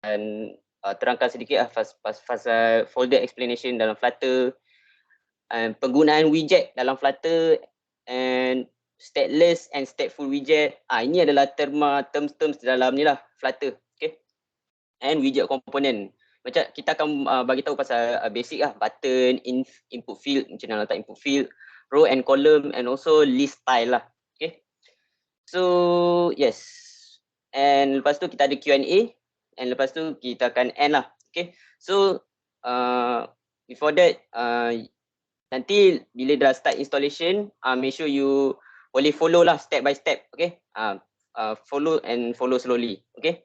terangkan sedikit pasal folder explanation dalam Flutter, penggunaan widget dalam Flutter, and stateless and stateful widget. Ini adalah terms dalam ni lah Flutter, okay? And widget component. Macam kita akan bagi tahu pasal basic lah, button, input field, macam mana letak input field, row and column, and also list style lah, okay? So yes, and lepas tu kita ada Q&A, and lepas tu kita akan end lah, okay? So before that, nanti bila dah start installation, make sure you boleh follow lah step by step, okay? Follow slowly, okay?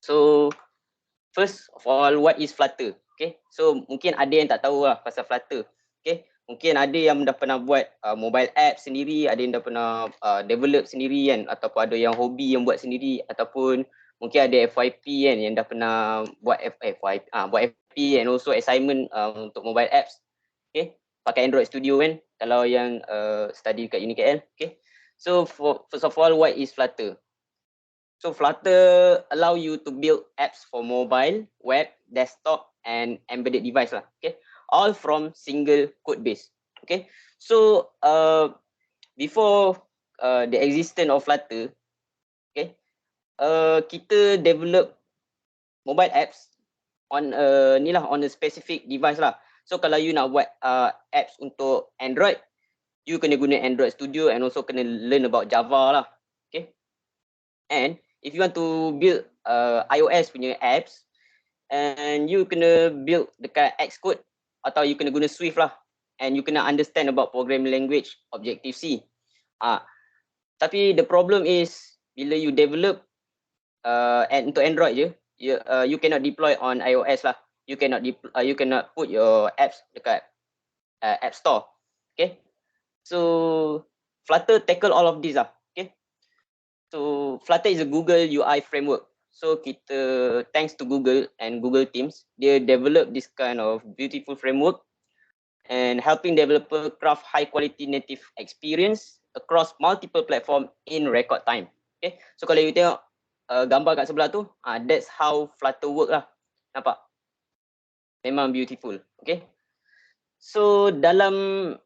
So first of all, what is Flutter? Okay, so mungkin ada yang tak tahu lah pasal Flutter. Okay, mungkin ada yang dah pernah buat mobile app sendiri, ada yang dah pernah develop sendiri kan, ataupun ada yang hobi yang buat sendiri, ataupun mungkin ada FYP kan yang dah pernah buat FYP and also assignment untuk mobile apps. Okay, pakai Android Studio kan, kalau yang study kat UniKL. Okay, so first of all, what is Flutter? So Flutter allow you to build apps for mobile, web, desktop, and embedded device lah. Okay, all from single code base. Okay, so before the existence of Flutter, okay, kita develop mobile apps on on a specific device lah. So kalau you nak buat apps untuk Android, you kena guna Android Studio and also kena learn about Java lah. Okay, and if you want to build iOS punya apps, and you kena build dekat Xcode atau you kena guna Swift lah, and you kena understand about programming language Objective-C. Tapi the problem is bila you develop untuk Android je, you cannot deploy on iOS lah. You cannot put your apps dekat App Store. Okay, so Flutter tackle all of this lah. So Flutter is a Google UI framework. So kita, thanks to Google and Google Teams, they develop this kind of beautiful framework and helping developer craft high quality native experience across multiple platform in record time. Okay, so kalau you tengok gambar kat sebelah tu, that's how Flutter work lah. Nampak? Memang beautiful. Okay, so dalam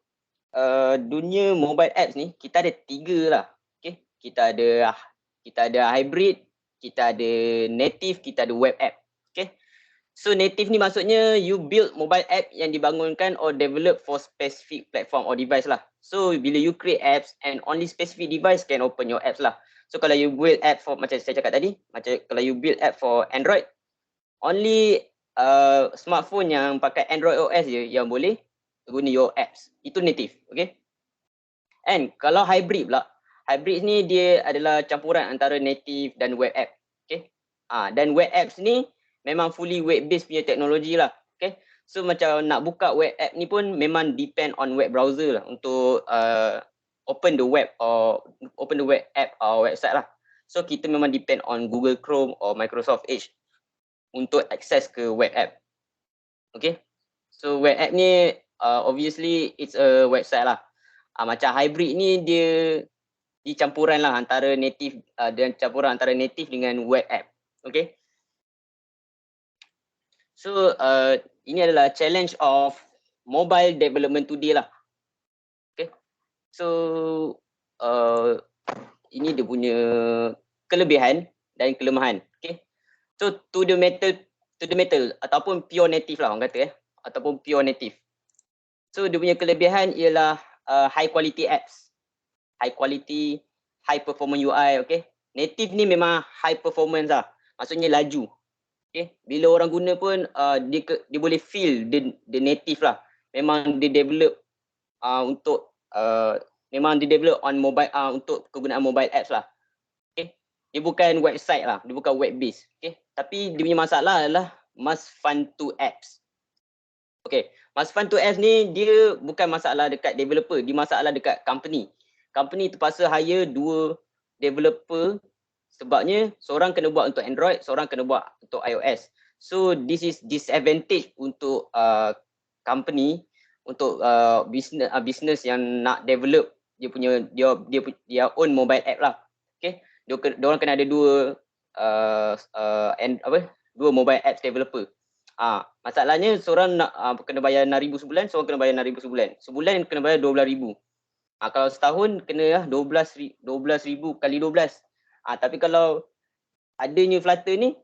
dunia mobile apps ni, kita ada 3 lah. Kita ada hybrid, kita ada native, kita ada web app. Okay, so native ni maksudnya you build mobile app yang dibangunkan or develop for specific platform or device lah. So bila you create apps and only specific device can open your apps lah. So kalau you build app for, macam saya cakap tadi, macam kalau you build app for Android, only smartphone yang pakai Android OS je yang boleh guna your apps. Itu native. Okay, and kalau hybrid pula, hybrid ni dia adalah campuran antara native dan web app. Okay, dan web apps ni memang fully web based punya teknologi lah. Okay, so macam nak buka web app ni pun memang depend on web browser lah untuk open the web app or website lah. So kita memang depend on Google Chrome or Microsoft Edge untuk access ke web app. Okay, so web app ni obviously it's a website lah. Macam hybrid ni dia campuran lah antara native dan campuran antara native dengan web app. Okay, so ini adalah challenge of mobile development today lah. Okay, so ini dia punya kelebihan dan kelemahan. Okay, so to the metal ataupun pure native lah orang kata ataupun pure native. So dia punya kelebihan ialah high quality apps, high quality, high performance UI. Okay, native ni memang high performance lah, maksudnya laju. Okay, bila orang guna pun dia boleh feel the native lah. Memang dia develop memang dia develop on mobile untuk kegunaan mobile apps lah. Okay, dia bukan website lah, dia bukan web based. Okay, tapi dia punya masalah adalah must fund to apps. Okay, must fund to apps ni dia bukan masalah dekat developer, dia masalah dekat company. Company terpaksa hire 2 developer sebabnya seorang kena buat untuk Android, seorang kena buat untuk iOS. So this is disadvantage untuk company, untuk business yang nak develop dia own mobile app lah. Okay, dia orang kena ada 2 dua mobile apps developer. Masalahnya seorang nak kena bayar 6,000 sebulan, seorang kena bayar 6,000 sebulan. Sebulan kena bayar 12,000. Kalau setahun kena 12,000 kali 12. Tapi kalau adanya Flutter ni,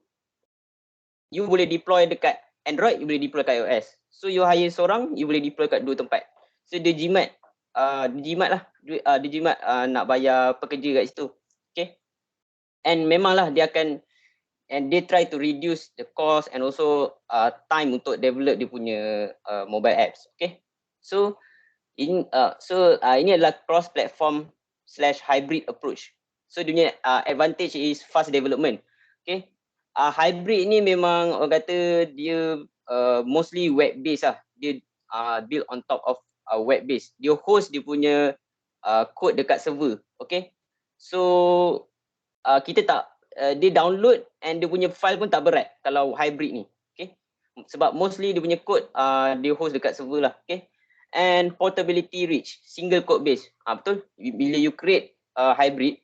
you boleh deploy dekat Android, you boleh deploy kat iOS. So you hire seorang, you boleh deploy kat dua tempat. So dia jimat nak bayar pekerja kat situ. Okay. And memanglah dia akan, and they try to reduce the cost and also time untuk develop dia punya mobile apps. Okay. So ini adalah cross platform / hybrid approach. So dia punya advantage is fast development. Okay. Hybrid ni memang orang kata dia mostly web based lah. Dia build on top of web based. Dia host dia punya code dekat server. Okay. So kita tak dia download and dia punya file pun tak berat kalau hybrid ni. Okay. Sebab mostly dia punya code dia host dekat server lah. Okay. And portability rich, single code base. Betul. Bila you create hybrid,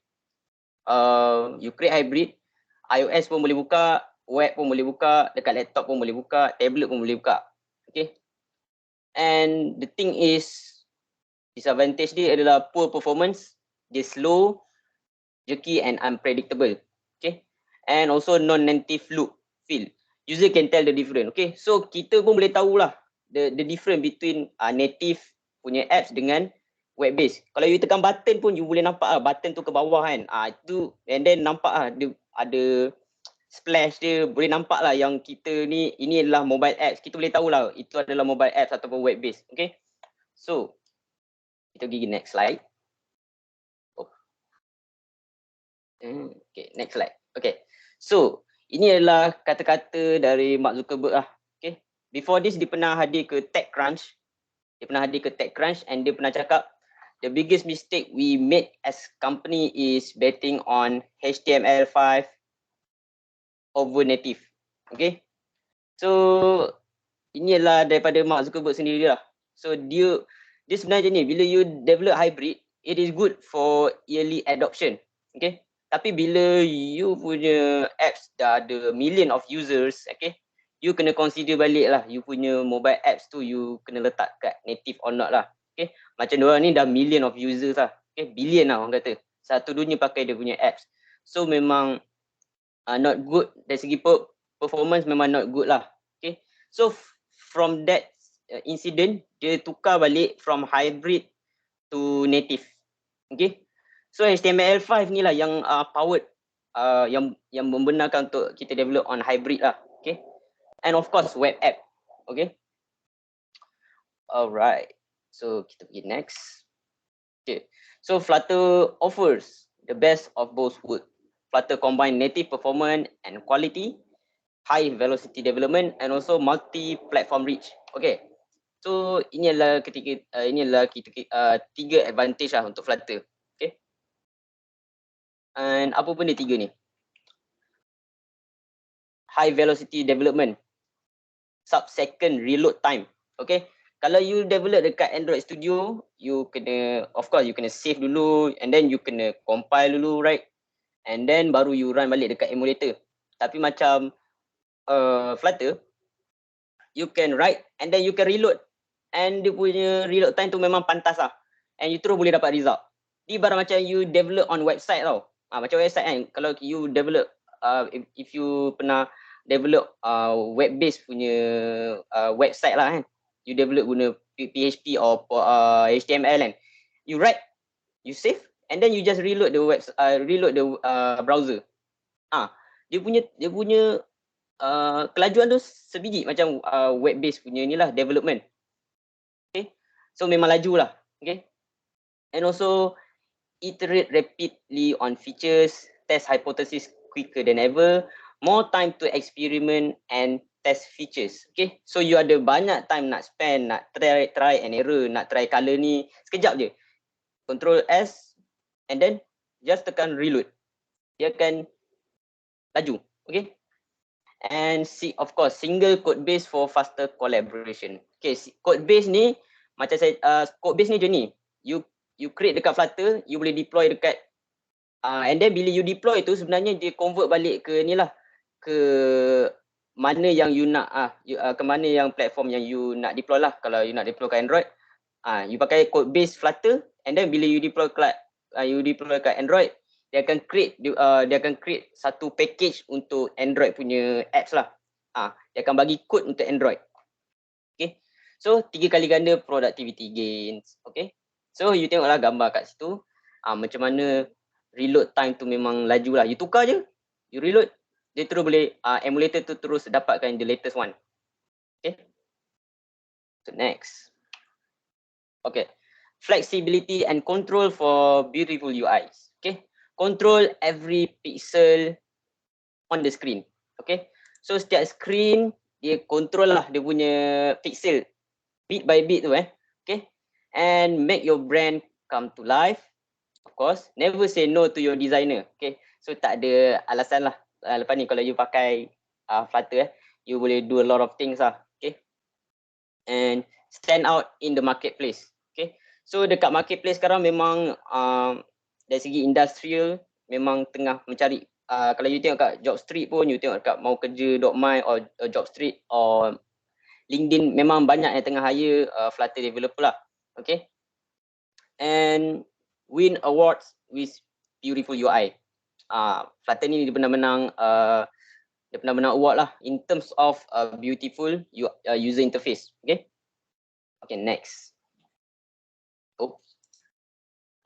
iOS pun boleh buka, web pun boleh buka, dekat laptop pun boleh buka, tablet pun boleh buka. Okay. And the thing is, disadvantage dia adalah poor performance, dia slow, jerky and unpredictable. Okay. And also non-native look feel. User can tell the difference. Okay. So kita pun boleh tahulah the difference between native punya apps dengan web based. Kalau you tekan button pun you boleh nampak button tu ke bawah kan. Itu and then nampak dia ada splash dia, boleh nampak lah yang kita ni ini adalah mobile apps. Kita boleh tahulah itu adalah mobile apps ataupun web based. Okay. So kita pergi next slide. Okay, next slide. Okay. So ini adalah kata-kata dari Mark Zuckerberg lah. Okay. Before this dia pernah hadir ke TechCrunch. And dia pernah cakap the biggest mistake we made as company is betting on HTML5 over native. Okay. So ini adalah daripada Mark Zuckerberg sendiri lah. So dia sebenarnya ni, bila you develop hybrid, it is good for early adoption. Okay. Tapi bila you punya apps dah ada million of users, okay, you kena consider balik lah you punya mobile apps tu you kena letak kat native or not lah. Okay. Macam diorang ni dah million of users lah. Okay. Billion lah orang kata. Satu dunia pakai dia punya apps. So memang not good dari segi performance, memang not good lah. Okay. So from that incident, dia tukar balik from hybrid to native. Okay. So HTML5 ni lah yang powered, yang membenarkan untuk kita develop on hybrid lah. Okay. And of course web app. Okay. Alright. So kita pergi next. Okay. So Flutter offers the best of both worlds. Flutter combine native performance and quality, high velocity development and also multi-platform reach. Okay. So ini adalah tiga advantage lah untuk Flutter. Okay. And apa pun dia tiga ni? High velocity development, sub-second reload time. Okay. Kalau you develop dekat Android Studio, you kena, of course you kena save dulu and then you kena compile dulu, right? And then baru you run balik dekat emulator. Tapi macam Flutter, you can write and then you can reload. And dia punya reload time tu memang pantas lah. And you terus boleh dapat result. Ni barang macam you develop on website tau. Macam website kan, kalau you develop, if you pernah develop web based punya website lah kan, you develop guna PHP or HTML kan, you write, you save and then you just reload the browser. Dia punya kelajuan tu sebiji macam web based punya ni lah development. Okay. So memang laju lah. Okay. And also iterate rapidly on features, test hypothesis quicker than ever, more time to experiment and test features. Okay. So you ada banyak time nak spend, nak try and error, nak try color ni sekejap je. Control S and then just tekan reload. Dia akan laju. Okay. And of course single code base for faster collaboration. Okay, code base ni macam code base ni je ni. You create dekat Flutter, you boleh deploy dekat and then bila you deploy tu sebenarnya dia convert balik ke ni lah, ke mana yang you nak ke mana yang platform yang you nak deploy lah. Kalau you nak deploy ke Android, you pakai code base Flutter, and then bila you deploy ke Android, dia akan create satu package untuk Android punya apps lah. Dia akan bagi code untuk Android. Okay, so 3 kali ganda productivity gains. Okay, so you tengoklah gambar kat situ, macam mana reload time tu memang laju lah. You tukar je, you reload, dia terus boleh emulator tu terus dapatkan the latest one. Okay, so next. Okay, flexibility and control for beautiful UIs. Okay, control every pixel on the screen. Okay, so setiap screen dia control lah dia punya pixel bit by bit tu okay, and make your brand come to life. Of course, never say no to your designer. Okay, so tak ada alasan lah. Lepas ni kalau you pakai Flutter, you boleh do a lot of things lah. Okay, and stand out in the marketplace. Okay, so dekat marketplace sekarang memang dari segi industrial memang tengah mencari. Kalau you tengok kat Jobstreet pun, you tengok kat maukerja.my or Jobstreet or LinkedIn, memang banyak yang tengah hire Flutter developer lah. Okay, and win awards with beautiful UI. Flutter ni dia pernah menang award lah in terms of beautiful user interface. Okay, okay, next.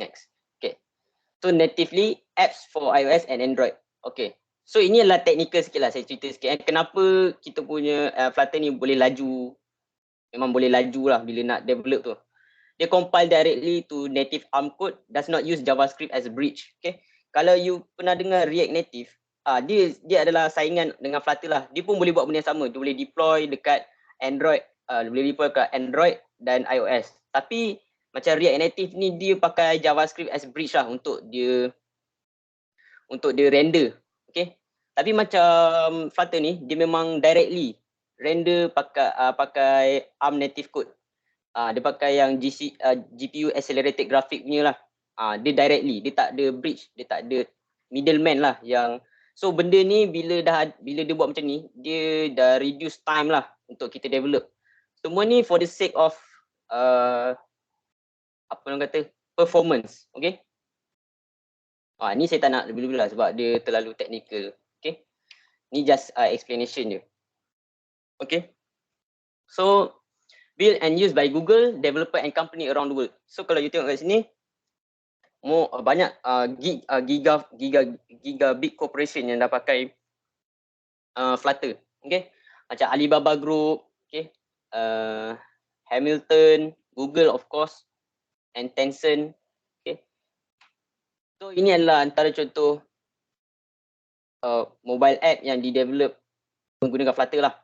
Next. Okay, so natively apps for iOS and Android. Okay, so ini adalah technical sikit lah, saya cerita sikit. Kenapa kita punya Flutter ni boleh laju, memang boleh laju lah bila nak develop tu. Dia compile directly to native ARM code, does not use JavaScript as a bridge. Okay, kalau you pernah dengar React Native, dia adalah saingan dengan Flutter lah. Dia pun boleh buat benda yang sama. Dia boleh deploy dekat Android, boleh deploy kat Android dan iOS. Tapi macam React Native ni dia pakai JavaScript as bridge lah untuk dia render. Okay, tapi macam Flutter ni dia memang directly render pakai ARM native code. Dia pakai yang GPU accelerated graphic punya lah. Dia directly, dia tak ada bridge, dia tak ada middleman lah yang. So benda ni bila dia buat macam ni, dia dah reduce time lah untuk kita develop. Semua ni for the sake of apa orang kata, performance. Okay, ni saya tak nak lebih-lebih lah sebab dia terlalu technical. Okay, ni just explanation je. Okay, so built and used by Google, developer and company around the world. So kalau you tengok kat sini, banyak gigabit corporation yang dah pakai Flutter. Okay, macam Alibaba Group, okay, Hamilton, Google of course, and Tencent. Okay, so ini adalah antara contoh mobile app yang di-develop menggunakan Flutter lah.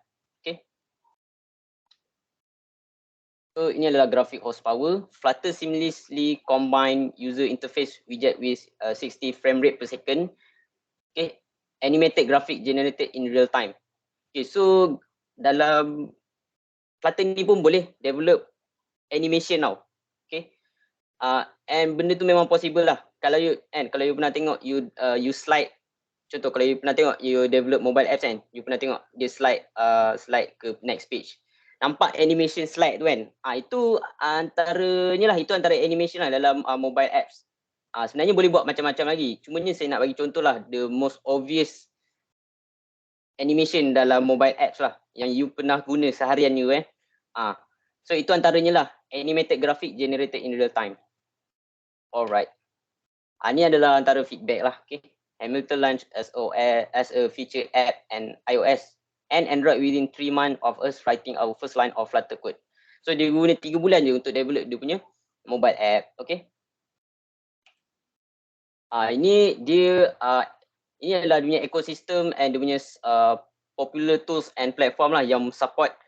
So ini adalah graphic horsepower. Flutter seamlessly combine user interface widget with 60 frame rate per second. Okay, animated graphic generated in real time. Okay, so dalam Flutter ni pun boleh develop animation now. Okay, and benda tu memang possible lah. Kalau you pernah tengok you slide, contoh kalau you pernah tengok you develop mobile apps kan, you pernah tengok dia slide ke next page. Nampak animation slide tu kan? Itu antaranya lah, itu antara animation lah dalam mobile apps. Sebenarnya boleh buat macam-macam lagi. Cumanya saya nak bagi contoh lah, the most obvious animation dalam mobile apps lah yang you pernah guna seharian you So itu antaranya lah, animated graphic generated in real time. Alright. Ni adalah antara feedback lah. Okay, Hamilton launched as a feature app and iOS and Android within 3 months of us writing our first line of Flutter code. So dia guna 3 bulan je untuk develop dia punya mobile app. Okay, ini adalah dia punya ecosystem and dia punya popular tools and platform lah yang support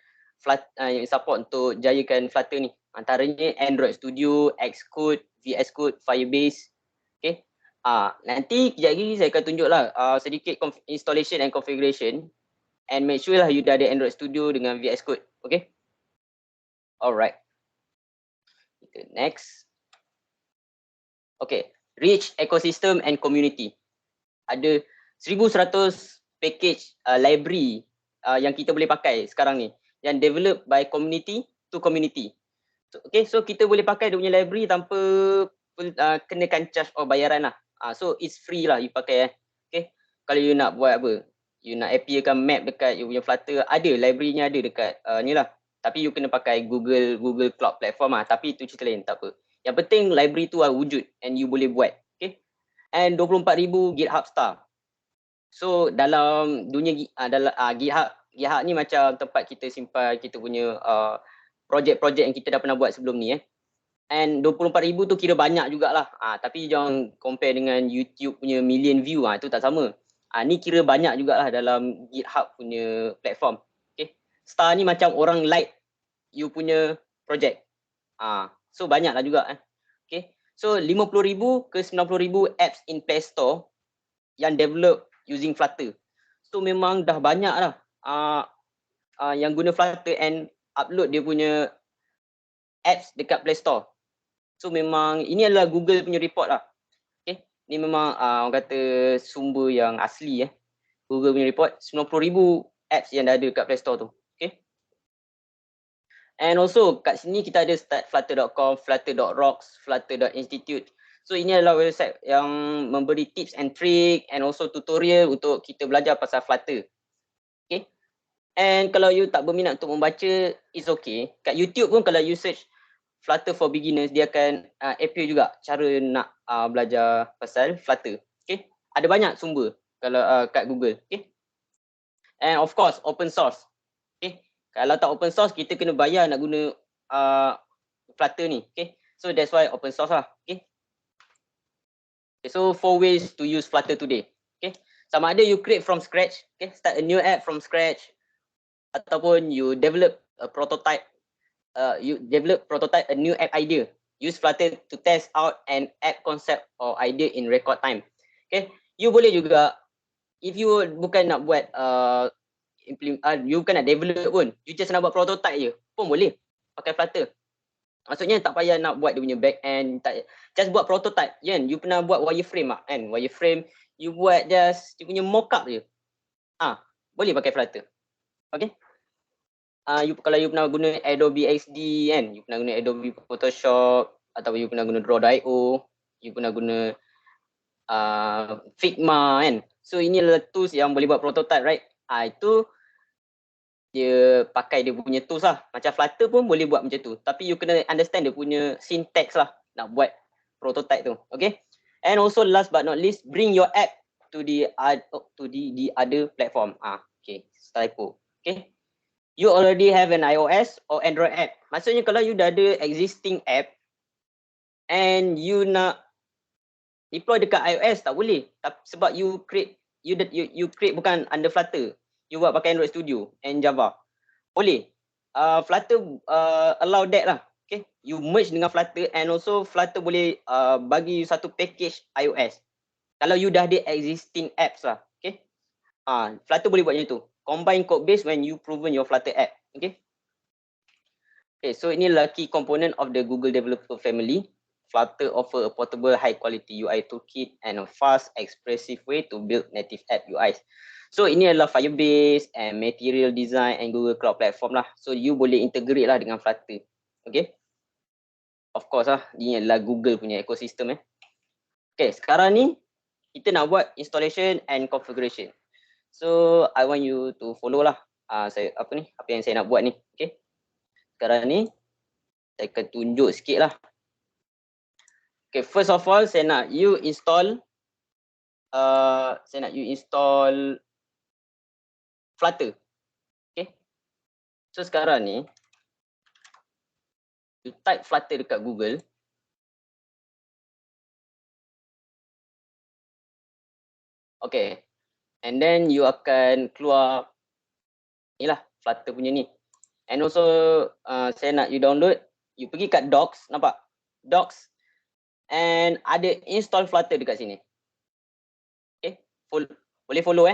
untuk jayakan Flutter ni. Antaranya Android Studio, Xcode, VS Code, Firebase. Okay, nanti kejap lagi saya akan tunjuk lah sedikit installation and configuration, and make sure lah you dah ada Android Studio dengan VS Code. Okay, alright. Next. Okay, rich ecosystem and community. Ada 1100 package library yang kita boleh pakai sekarang ni, yang develop by community to community. So, so kita boleh pakai dia punya library tanpa kenakan charge or bayaran lah. So it's free lah you pakai. Kalau you nak buat apa, you nak appearkan map dekat you punya Flutter, ada library-nya ada dekat ni lah. Tapi you kena pakai Google Cloud Platform lah. Tapi tu cerita lain, tak apa. Yang penting library tu wujud and you boleh buat. And 24,000 GitHub star. So dalam dunia GitHub ni macam tempat kita simpan kita punya projek-projek yang kita dah pernah buat sebelum ni. And 24,000 tu kira banyak jugalah. Tapi jangan compare dengan YouTube punya million view, itu tak sama. Ni kira banyak jugalah dalam GitHub punya platform. Star ni macam orang like you punya projek. So banyak lah juga. So 50,000 ke 90,000 apps in Play Store yang develop using Flutter. So memang dah banyak lah yang guna Flutter and upload dia punya apps dekat Play Store. So memang ini adalah Google punya report lah. Ni memang orang kata sumber yang asli. Google punya report, 90,000 apps yang dah ada dekat Play Store tu. And also kat sini kita ada startflutter.com, flutter.rocks, flutter.institute. So ini adalah website yang memberi tips and trick and also tutorial untuk kita belajar pasal Flutter. And kalau you tak berminat untuk membaca, it's okay. Kat YouTube pun kalau you search Flutter for beginners, dia akan appear juga cara nak belajar pasal Flutter. Ada banyak sumber kalau kat Google. And of course open source. Kalau tak open source, kita kena bayar nak guna Flutter ni. So that's why open source lah. So 4 ways to use Flutter today. Sama ada you create from scratch, start a new app from scratch, ataupun you develop a prototype, a new app idea. Use Flutter to test out an app concept or idea in record time. You boleh juga, if you bukan nak buat you bukan nak develop pun, you just nak buat prototype je pun boleh pakai Flutter. Maksudnya tak payah nak buat dia punya back end, just buat prototype kan. You pernah buat wireframe kan, wireframe you buat just you punya mockup je, boleh pakai Flutter. Kalau you pernah guna Adobe XD kan, you pernah guna Adobe Photoshop, atau you pernah guna Draw.io, you pernah guna Figma kan. So ini adalah tools yang boleh buat prototype, right? Itu dia pakai dia punya tools lah. Macam Flutter pun boleh buat macam tu. Tapi you kena understand dia punya syntax lah nak buat prototype tu. And also last but not least, bring your app to the other platform. Typo. You already have an iOS or Android app. Maksudnya kalau you dah ada existing app and you nak deploy dekat iOS, tak boleh. Sebab you create bukan under Flutter. You buat pakai Android Studio and Java. Boleh. Flutter allow that lah. You merge dengan Flutter and also Flutter boleh bagi satu package iOS. Kalau you dah ada existing apps lah. Flutter boleh buat macam tu. Combine code base when you proven your Flutter app. So inilah key component of the Google Developer Family. Flutter offer a portable high quality UI toolkit and a fast expressive way to build native app UIs. So ini adalah Firebase and Material Design and Google Cloud Platform lah. So you boleh integrate lah dengan Flutter. Of course lah, ini adalah Google punya ekosistem. Sekarang ni kita nak buat installation and configuration. So I want you to follow lah apa yang saya nak buat ni. Sekarang ni saya akan tunjuk sikit lah. First of all saya nak you install Flutter. So sekarang ni you type Flutter dekat Google. And then you akan keluar inilah Flutter punya ni. And also saya nak you download, you pergi kat Docs, nampak? Docs, and ada install Flutter dekat sini. Boleh follow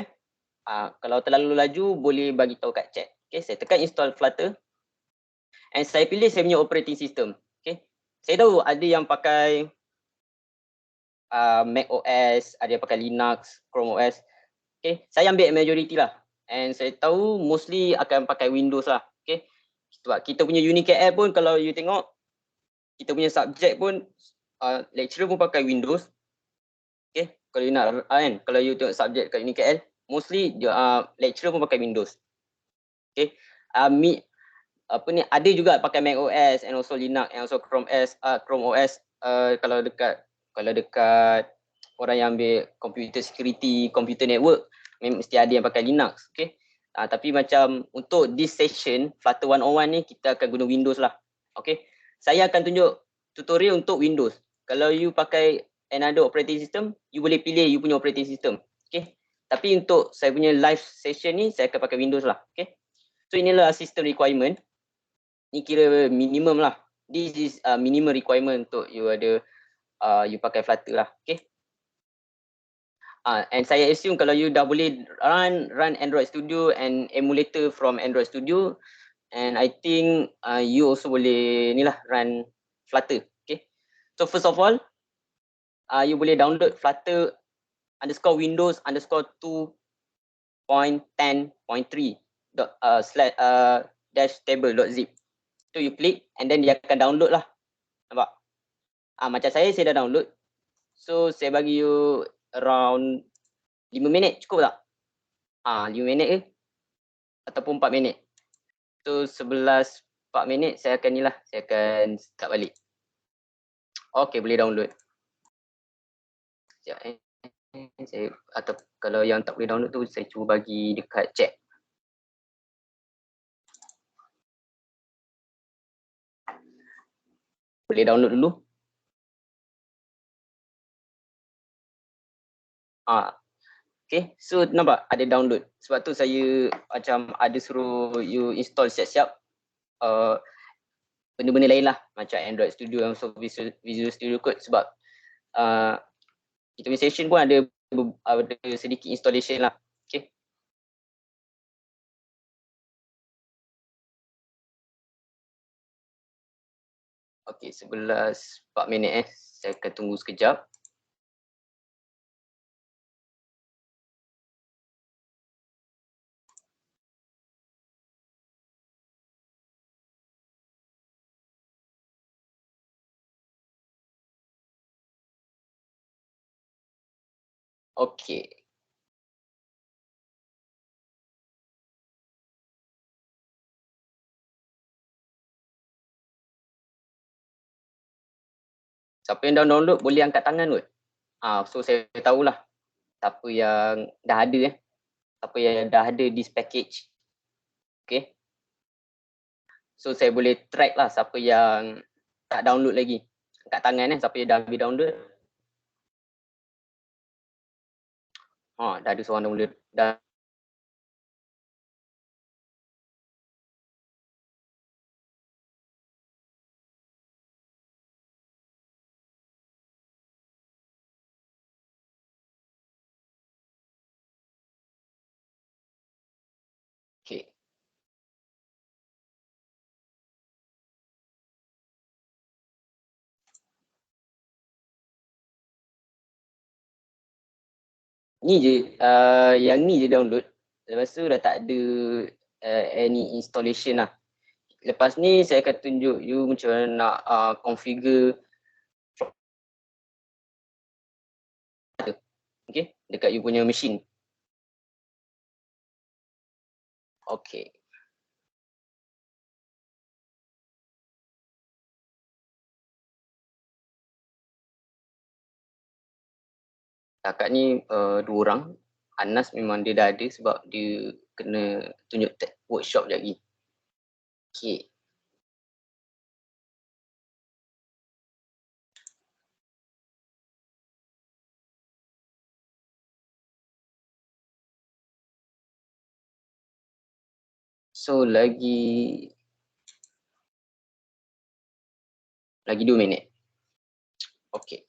kalau terlalu laju boleh bagi tahu kat chat. Saya tekan install Flutter and saya pilih saya punya operating system. Saya tahu ada yang pakai Mac OS, ada yang pakai Linux, Chrome OS. Saya ambil majority lah. And saya tahu mostly akan pakai Windows lah. Okay. Sebab kita punya UniKL pun kalau you tengok, kita punya subjek pun lecturer pun pakai Windows. Okay. Kalau you nak kan, kalau you tengok subjek kat UniKL, mostly lecturer pun pakai Windows. Okay. Apa ni, ada juga pakai Mac OS and also Linux and also Chrome OS. Kalau dekat orang yang ambil computer security, computer network, mesti ada yang pakai Linux. Okay. Tapi macam untuk this session Flutter 101 ni kita akan guna Windows lah. Okay. Saya akan tunjuk tutorial untuk Windows. Kalau you pakai another operating system, you boleh pilih you punya operating system. Okay. Tapi untuk saya punya live session ni saya akan pakai Windows lah. Okay. So inilah system requirement. Ni kira minimum lah. This is minimum requirement untuk you ada you pakai Flutter lah. Okay. And saya assume kalau you dah boleh run Android Studio and emulator from Android Studio, and I think you also boleh ni lah run Flutter. Okay. So first of all, you boleh download Flutter _Windows _2.10.3 -table.zip. So you klik and then dia akan download lah. Nampak? Macam saya dah download. So saya bagi you around 5 minit, cukup tak? 5 minit ke? Ataupun 4 minit. So 4 minit saya akan ni lah, saya akan start balik. Okay, boleh download. Sekejap atau kalau yang tak boleh download tu saya cuba bagi dekat chat. Boleh download dulu. Okay, so nampak ada download. Sebab tu saya macam ada suruh you install siap-siap benda-benda lain lah, macam Android Studio dan Visual Studio Code. Sebab kita punya session pun ada sedikit installation lah. Okay. Okay, 11:04 minit saya akan tunggu sekejap. Okay. Siapa yang dah download boleh angkat tangan kot. So saya tahulah siapa yang dah ada siapa yang dah ada this package. Okay. So saya boleh track lah siapa yang tak download lagi. Angkat tangan siapa yang dah ambil download. Dah ada seorang download. Dah. Okay. Ni je, yang ni je download. Lepas tu dah tak ada any installation lah. Lepas ni saya akan tunjuk you macam mana nak configure okay, dekat you punya machine. Okay. Kakak ni 2 orang. Anas memang dia dah ada sebab dia kena tunjuk workshop je lagi. Okay. So lagi 2 minit. Okay.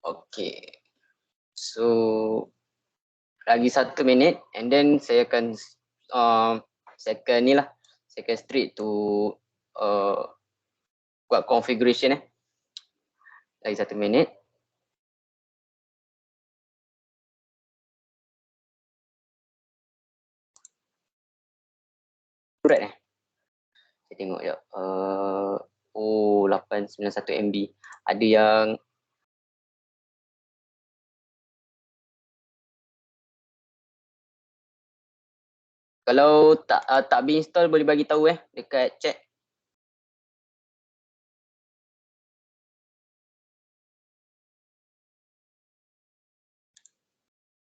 Okay. So lagi 1 minit and then saya akan second ni lah, second street to buat configuration Lagi 1 minit. Correct Saya tengok je. 891 MB. Ada yang kalau tak install boleh bagi tahu dekat chat.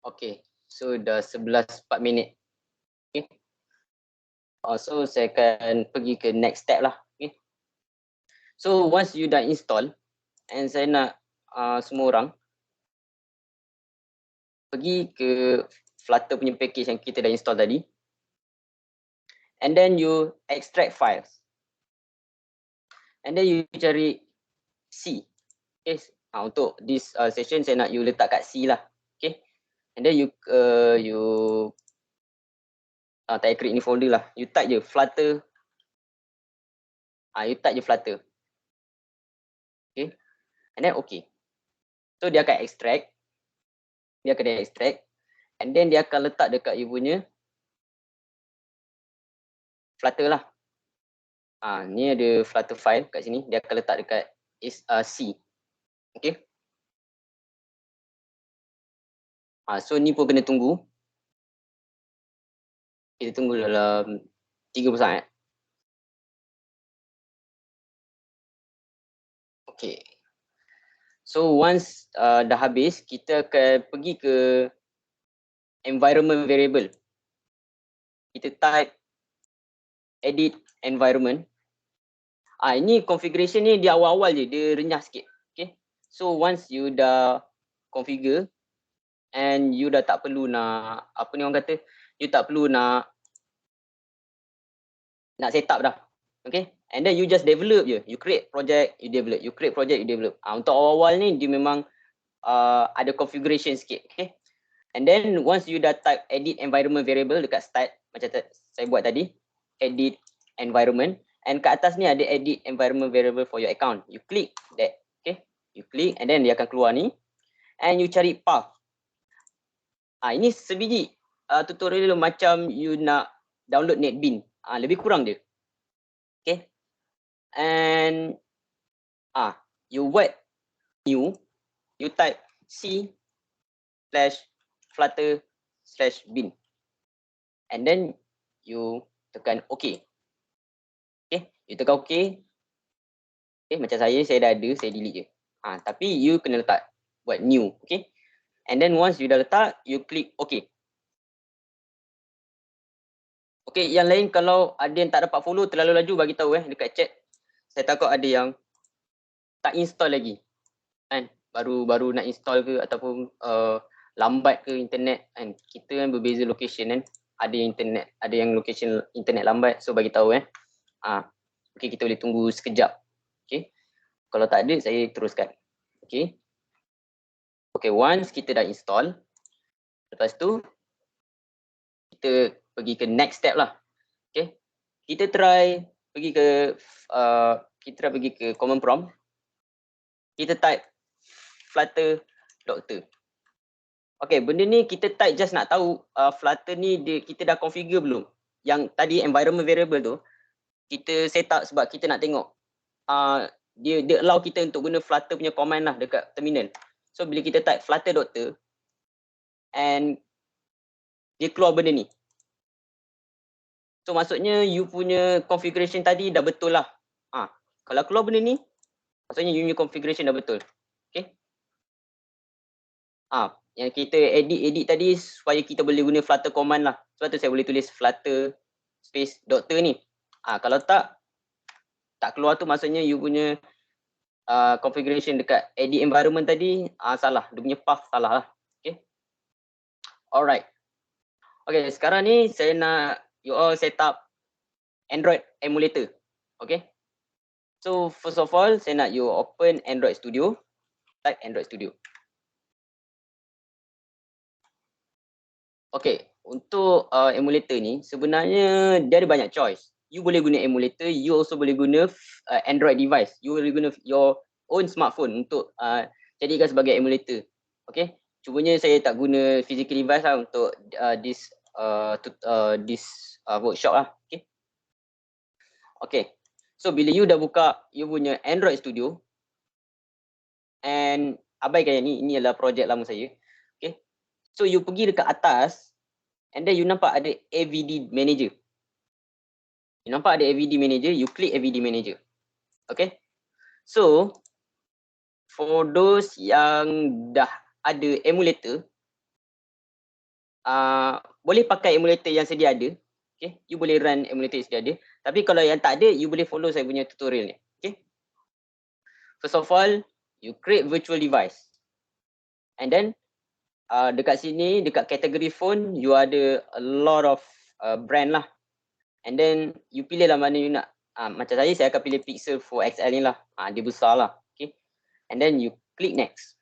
Okay, so dah 11:04. Okay. So saya akan pergi ke next step lah. Okay. So once you dah install, and saya nak semua orang pergi ke Flutter punya package yang kita dah install tadi, and then you extract files, and then you cari C. Okay. Untuk this session saya nak you letak kat C lah. Okay. And then you tak create ni folder lah. You type je Flutter. You type je Flutter. Okay. And then okay. So dia akan extract. And then dia akan letak dekat you punya Flutter lah. Ni ada Flutter file kat sini. Dia akan letak dekat C. Okay. So ni pun kena tunggu. Kita tunggu dalam 30 saat. Okay. So once dah habis, kita akan pergi ke environment variable. Kita type edit environment. Ini configuration ni di awal-awal je, dia renyah sikit. Okay. So once you dah configure and you dah tak perlu nak, apa ni orang kata, you tak perlu nak set up dah. Okay. And then you just develop je. You create project, you develop. You create project, you develop. Untuk awal-awal ni dia memang ada configuration sikit. Okay. And then once you dah type edit environment variable dekat start, macam saya buat tadi, edit environment, and kat atas ni ada edit environment variable for your account. You click that. Okay. You click and then dia akan keluar ni. And you cari path. Ini sebiji tutorial macam you nak download NetBeans. Lebih kurang dia. Okay. And you buat new, you type C/flutter/bin. And then you tekan OK. Okay, you tekan OK. Okay, macam saya dah ada, saya delete je. Tapi you kena letak buat new. Okay. And then once you dah letak, you click OK. Okay, yang lain kalau ada yang tak dapat follow terlalu laju, bagi tahu dekat chat. Saya takut ada yang tak install lagi. Kan? Baru nak install ke ataupun lambat ke internet kan. Kita kan berbeza location kan. Ada yang internet, ada yang location internet lambat, so bagi tahu Okay, kita boleh tunggu sekejap. Okay. Kalau tak ada saya teruskan. Okay. Okay, once kita dah install, lepas tu kita pergi ke next step lah. Okay. Kita try pergi ke command prompt. Kita type flutter.ter. Okay, benda ni kita type just nak tahu Flutter ni kita dah configure belum. Yang tadi environment variable tu kita set up sebab kita nak tengok dia allow kita untuk guna Flutter punya command lah dekat terminal. So bila kita type flutter.ter and dia keluar benda ni. So maksudnya you punya configuration tadi dah betul lah. Kalau keluar benda ni, maksudnya you punya configuration dah betul. Okay. Yang kita edit tadi supaya kita boleh guna Flutter command lah. Sebab tu saya boleh tulis flutter space .ter ni. Kalau tak keluar tu maksudnya you punya configuration dekat edit environment tadi salah. Dia punya path salah lah. Okay. Alright. Okay, sekarang ni saya nak you all set up Android emulator. Okay. So first of all, saya nak you open Android Studio. Type Android Studio. Okay, untuk emulator ni sebenarnya dia ada banyak choice. You boleh guna emulator, you also boleh guna Android device. You boleh guna your own smartphone untuk jadikan sebagai emulator. Okay, cumanya saya tak guna physical device lah untuk this workshop lah. Okay. Okay, so bila you dah buka you punya Android Studio, and abaikan yang ni adalah projek lama saya. Okay, so you pergi dekat atas, and then you nampak ada AVD Manager. You nampak ada AVD Manager, you klik AVD Manager. Okay, so for those yang dah ada emulator, boleh pakai emulator yang sedia ada. Okay, you boleh run emulator yang sedia ada. Tapi kalau yang tak ada, you boleh follow saya punya tutorial ni. Okay, first of all, you create virtual device, and then dekat sini, dekat kategori phone, you ada a lot of brand lah. And then you pilih lah mana you nak. Macam saya akan pilih Pixel 4 XL ni lah. Dia besar lah. Okay. And then you click next.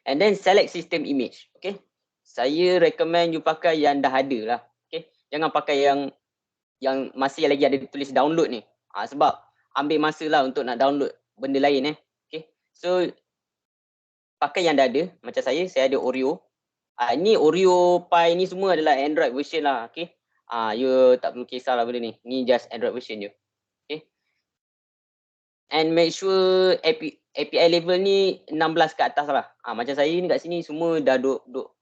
And then select system image. Okay. Saya recommend you pakai yang dah ada lah. Okay. Jangan pakai yang masih lagi ada tulis download ni. Sebab ambil masa lah untuk nak download benda lain. Okay. So pakai yang dah ada. Macam saya ada Oreo. Ini Oreo Pie ni semua adalah Android version lah. Okay. You tak perlu kisah lah benda ni. Ni just Android version je. Okay. And make sure API level ni 16 ke atas lah. Macam saya ni kat sini semua dah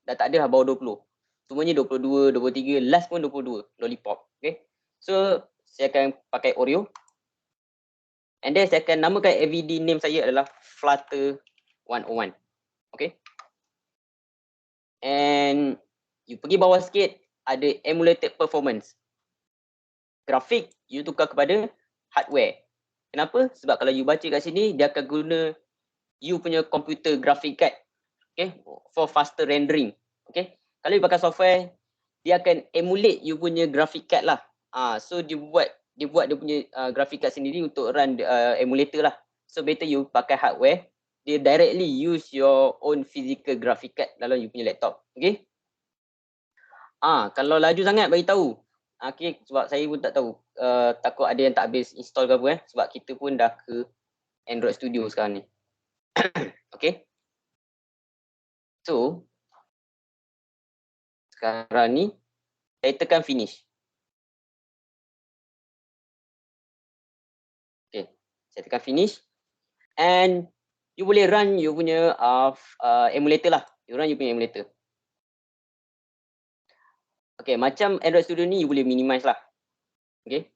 tak ada lah, bawah 20. Semuanya 22, 23, last pun 22, Lollipop. Okay. So saya akan pakai Oreo. And then saya akan namakan AVD name saya adalah Flutter 101. Okay. And you pergi bawah sikit, ada emulated performance. Grafik, you tukar kepada hardware. Kenapa? Sebab kalau you baca kat sini, dia akan guna you punya computer graphic card. Okay, for faster rendering. Okay, kalau you pakai software, dia akan emulate you punya graphic card lah. So dia buat dia punya graphic card sendiri untuk run emulator lah. So better you pakai hardware. Dia directly use your own physical graphic card dalam you punya laptop. Okay. Kalau laju sangat bagi tahu. Okay, sebab saya pun tak tahu. Takut ada yang tak habis install ke apa sebab kita pun dah ke Android Studio sekarang ni. Okay. So sekarang ni saya tekan finish. Okay, saya tekan finish. And you boleh run you punya emulator lah. You run you punya emulator. Okay, macam Android Studio ni you boleh minimize lah. Okay.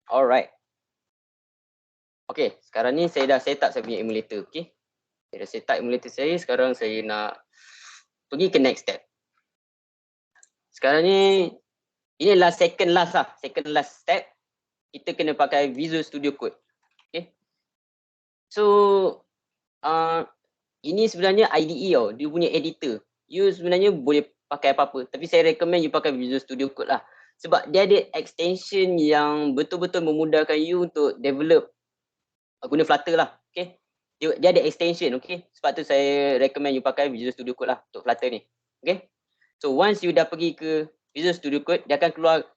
Alright. Okay, sekarang ni saya dah set up saya punya emulator. Okay. Saya dah set up emulator saya. Sekarang saya nak pergi ke next step. Sekarang ni, ini adalah second last step. Kita kena pakai Visual Studio Code. Okay. So, ini sebenarnya IDE tau. Dia punya editor. You sebenarnya boleh pakai apa-apa. Tapi saya recommend you pakai Visual Studio Code lah. Sebab dia ada extension yang betul-betul memudahkan you untuk develop guna Flutter lah. Okay. Dia ada extension. Okay. Sebab tu saya recommend you pakai Visual Studio Code lah untuk Flutter ni. Okay. So once you dah pergi ke Visual Studio Code, dia akan keluar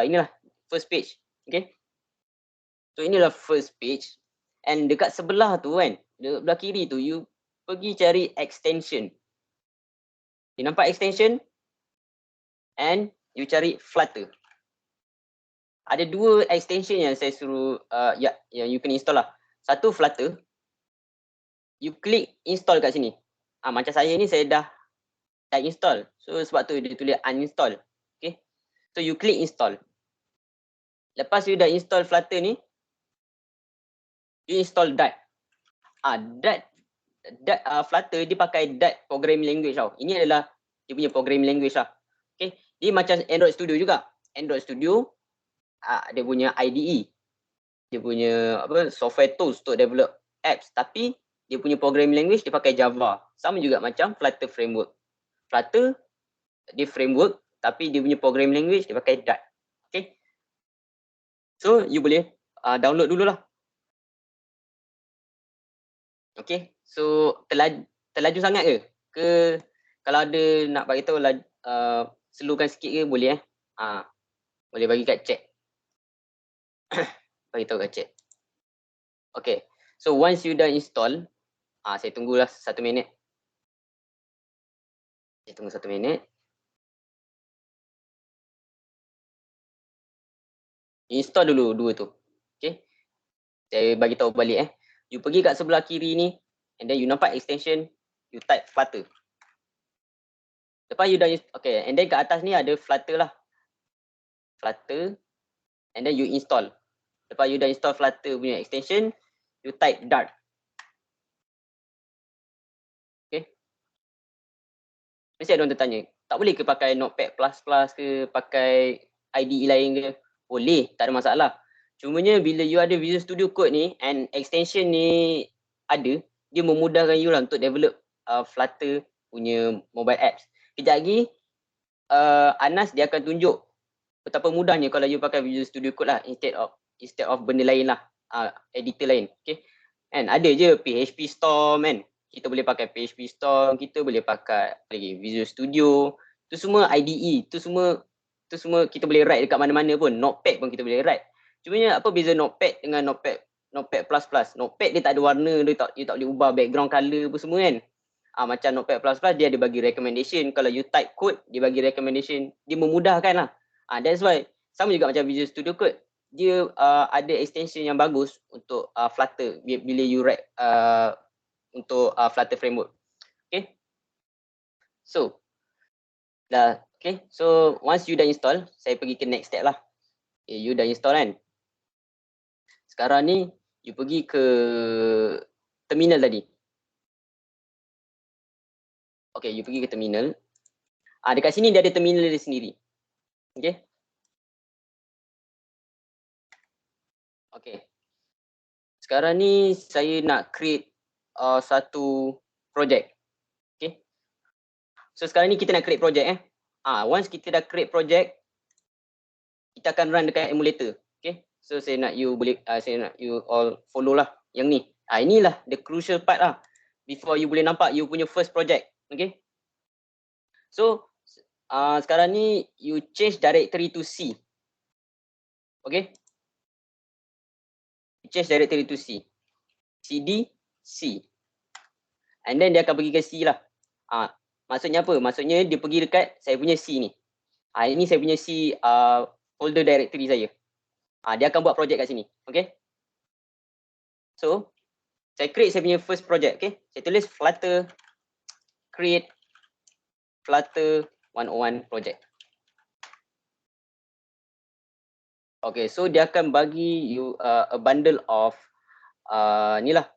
inilah first page. Okay. So inilah first page. And dekat sebelah tu kan, sebelah kiri tu, you pergi cari extension. You nampak extension? And you cari Flutter. Ada dua extension yang saya suruh, yang you kena install lah. Satu Flutter. You klik install kat sini. Macam saya ni saya dah install. So sebab tu dia tulis uninstall. Okay. So you klik install. Lepas you dah install Flutter ni, you install Dart. Dart Flutter dia pakai Dart programming language tau. Ini adalah dia punya programming language lah. Okay. Dia macam Android Studio juga. Android Studio dia punya IDE. Dia punya software tools untuk develop apps. Tapi dia punya programming language dia pakai Java. Sama juga macam Flutter framework. Flutter dia framework tapi dia punya programming language dia pakai Dart. Okay. So you boleh download dululah. Okay. So terlaju sangat ke? Ke kalau ada nak bagi tahu slowkan sikit ke boleh boleh bagi kat chat. Bagi tahu kat chat. Okay. So once you dah install, saya tunggulah 1 minit. Saya tunggu 1 minit. Install dulu dua tu. Okay. Saya bagi tahu balik You pergi kat sebelah kiri ni and then you nampak extension, you type Flutter. Lepas you dah okay, and then kat atas ni ada Flutter lah. Flutter and then you install. Lepas you dah install Flutter punya extension, you type Dart. Okay. Mesti ada orang tertanya, tak boleh ke pakai Notepad++ ke pakai IDE lain ke? Boleh, tak ada masalah. Cumanya bila you ada Visual Studio Code ni and extension ni ada, dia memudahkan you lah untuk develop Flutter punya mobile apps. Kejap lagi Anas dia akan tunjuk betapa mudahnya kalau you pakai Visual Studio Code lah instead of benda lain lah, editor lain. Okay. And ada je PHP Storm kan. Kita boleh pakai PHP Storm, kita boleh pakai lagi Visual Studio. Tu semua IDE, tu semua kita boleh write dekat mana-mana pun. Notepad pun kita boleh write. Cumanya apa beza Notepad dengan Notepad++? Notepad dia tak ada warna, you tak boleh ubah background color apa semua kan. Macam Notepad++ dia ada bagi recommendation. Kalau you type code, dia bagi recommendation. Dia memudahkan lah. That's why sama juga macam Visual Studio Code. Dia ada extension yang bagus untuk Flutter bila you write untuk Flutter framework. Okay. So dah okay. So once you dah install, saya pergi ke next step lah. Okay, you dah install kan. Sekarang ni you pergi ke terminal tadi. Okay, you pergi ke terminal. Dekat sini dia ada terminal dia sendiri. Okay. Okay. Sekarang ni saya nak create satu project. Okay. So sekarang ni kita nak create project once kita dah create project, kita akan run dekat emulator. Okay. So saya nak you all follow lah yang ni. Inilah the crucial part lah. Before you boleh nampak you punya first project. Okay. So sekarang ni you change directory to C. Okay. You change directory to C. CD C. And then dia akan pergi ke C lah. Maksudnya apa? Maksudnya dia pergi dekat saya punya C ni. Ini saya punya C folder directory saya. Dia akan buat project kat sini. Okay. So saya create saya punya first project. Okay. Saya tulis Flutter create Flutter 101 project. Okay. So dia akan bagi you a bundle of ni lah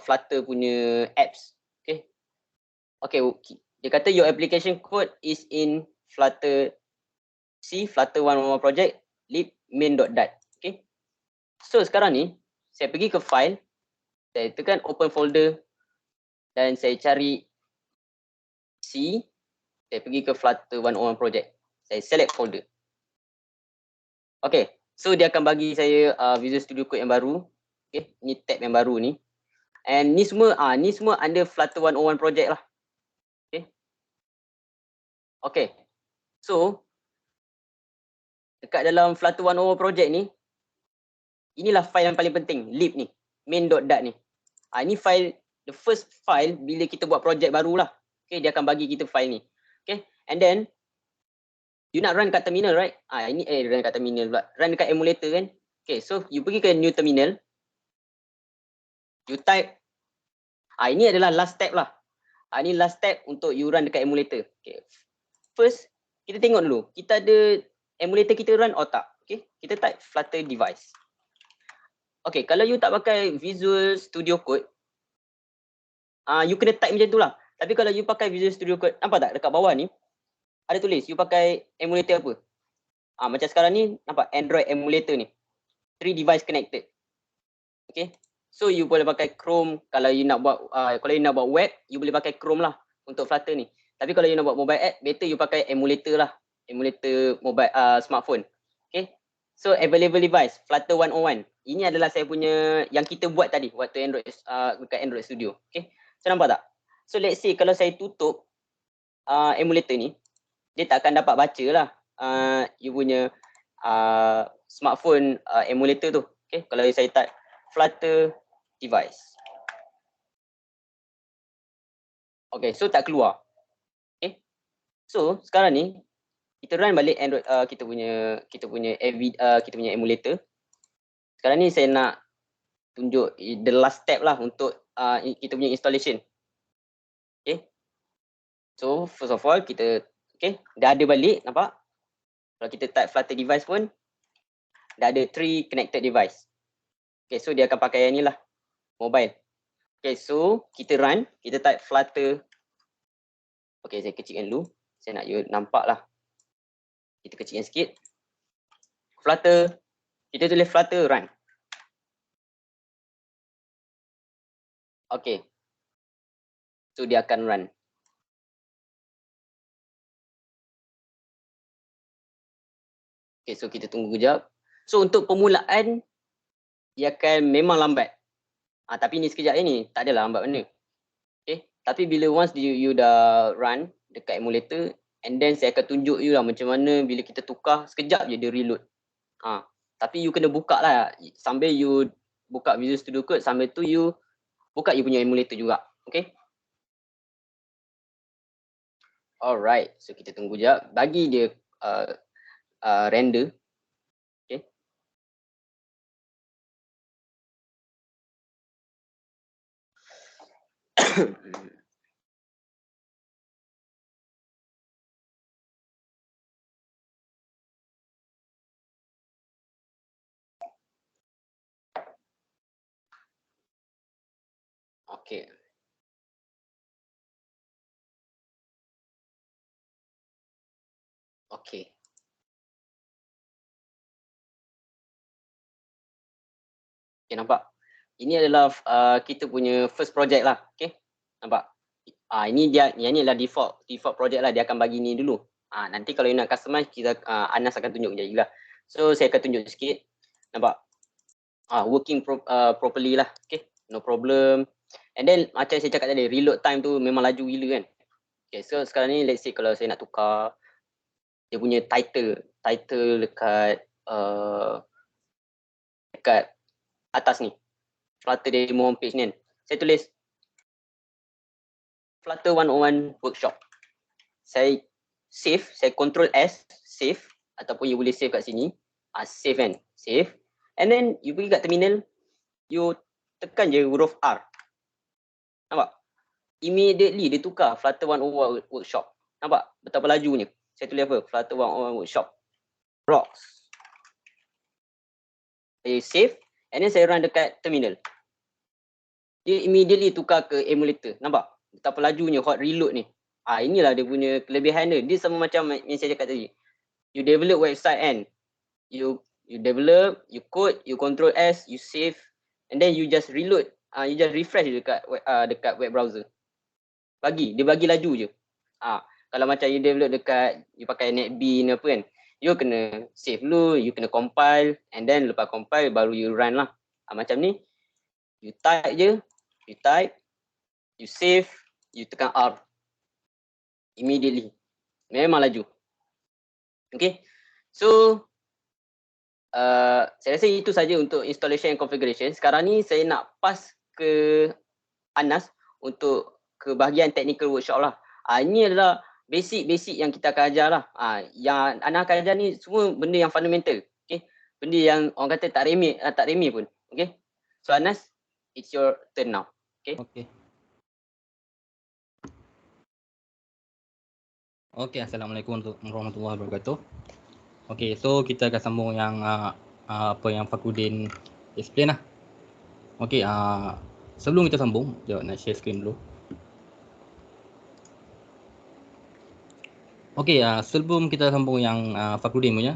Flutter punya apps. Okay. Okay. Dia kata your application code is in Flutter C Flutter 101 project lib main.dat. Okay. So sekarang ni saya pergi ke file, saya tekan open folder dan saya cari C, saya pergi ke Flutter 101 project. Saya select folder. Okay. So dia akan bagi saya Visual Studio Code yang baru. Okay. Ni tab yang baru ni. And ni semua under Flutter 101 project lah. Okay. Okay. So dekat dalam Flutter 101 project ni, inilah file yang paling penting, lib ni, main.dat ni. Ini file, the first file bila kita buat project baru lah. Okay, dia akan bagi kita file ni. Okay, and then you nak run kat terminal, right? Ini run kat terminal pula. Run dekat emulator kan? Okay, so you pergi ke new terminal. You type. Ini adalah last step lah. Ini last step untuk you run dekat emulator. Okay. First, kita tengok dulu. Kita ada emulator kita run atau tak. Okay, kita type Flutter device. Okay, kalau you tak pakai Visual Studio Code, you kena type macam tu lah. Tapi kalau you pakai Visual Studio Code, nampak tak dekat bawah ni, ada tulis you pakai emulator apa. Macam sekarang ni, nampak Android emulator ni. 3 device connected. Okay, so you boleh pakai Chrome. Kalau you nak buat web, you boleh pakai Chrome lah untuk Flutter ni. Tapi kalau you nak buat mobile app, better you pakai emulator lah. Emulator mobile smartphone. Okay, so available device, Flutter 101. Ini adalah saya punya yang kita buat tadi waktu Android dekat Android Studio. Okay. So nampak tak? So let's say kalau saya tutup emulator ni, dia tak akan dapat baca lah you punya smartphone emulator tu. Okay, kalau saya type Flutter device. Okay, so tak keluar. Okay, so sekarang ni kita run balik Android kita punya emulator. Sekarang ni saya nak tunjuk the last step lah untuk kita punya installation. Okay, so first of all kita dah ada balik, nampak? Kalau kita type Flutter device pun dah ada 3 connected device. Okay, so dia akan pakai yang ni lah, mobile. Okay, so kita run, kita type Flutter. Okay, saya kecilkan dulu, saya nak you nampak lah. Kita kecilkan sikit. Flutter, kita tulis Flutter run. Okay, so dia akan run. Okay, so kita tunggu kejap. So untuk permulaan, dia akan memang lambat. Tapi ni sekejap ni, tak adalah lambat benda. Okay, tapi bila once you dah run dekat emulator, and then saya akan tunjuk you lah macam mana bila kita tukar, sekejap je dia reload. Tapi you kena buka lah, sambil you buka Visual Studio Code, sambil tu you buka you punya emulator juga. Okay. Alright, so kita tunggu jap, bagi dia render. Okay. Okay. Okay. Okay, nampak? Ini adalah kita punya first project lah. Okay, nampak? Ini adalah default project lah, dia akan bagi ni dulu. Nanti kalau you nak customize, kita Anas akan tunjuk je lah. So saya akan tunjuk sikit. Nampak? Working properly lah. Okay, no problem. And then macam saya cakap tadi, reload time tu memang laju gila kan. Okay, so sekarang ni let's say kalau saya nak tukar dia punya title dekat atas ni, Flutter demo homepage ni kan, saya tulis Flutter 101 workshop. Saya save, saya Ctrl S, save, ataupun you boleh save kat sini. Save kan, save. And then you pergi kat terminal, you tekan je huruf R. Nampak? Immediately dia tukar Flutter 101 workshop. Nampak betapa lajunya. Saya tulis apa? Flutter 101 workshop. Rocks. Saya save, and then saya run dekat terminal. Dia immediately tukar ke emulator. Nampak? Betapa lajunya hot reload ni. Inilah dia punya kelebihan dia. Dia sama macam yang saya cakap tadi. You develop website kan. You develop, you code, you Ctrl S, you save, and then you just reload. You just refresh dekat web browser. Dia bagi laju je. Kalau macam you develop dekat, you pakai NetBeans apa kan, you kena save dulu, you kena compile, and then lepas compile baru you run lah. Macam ni, you type je, you save, you tekan R. Immediately. Memang laju. Okay. So, saya rasa itu saja untuk installation and configuration. Sekarang ni saya nak pass ke Anas untuk ke bahagian technical workshop lah. Ini adalah basic yang kita akan ajar lah. Yang Anas akan ajar ni semua benda yang fundamental. Okay. Benda yang orang kata tak remeh pun. Okay. So Anas, it's your turn now. Okay. Okay, Assalamualaikum warahmatullahi wabarakatuh. Okay, so kita akan sambung yang apa yang Fakhruddin explain lah. Okay, sebelum kita sambung, jom nak share screen dulu. Okay, sebelum kita sambung yang Fakhruddin punya,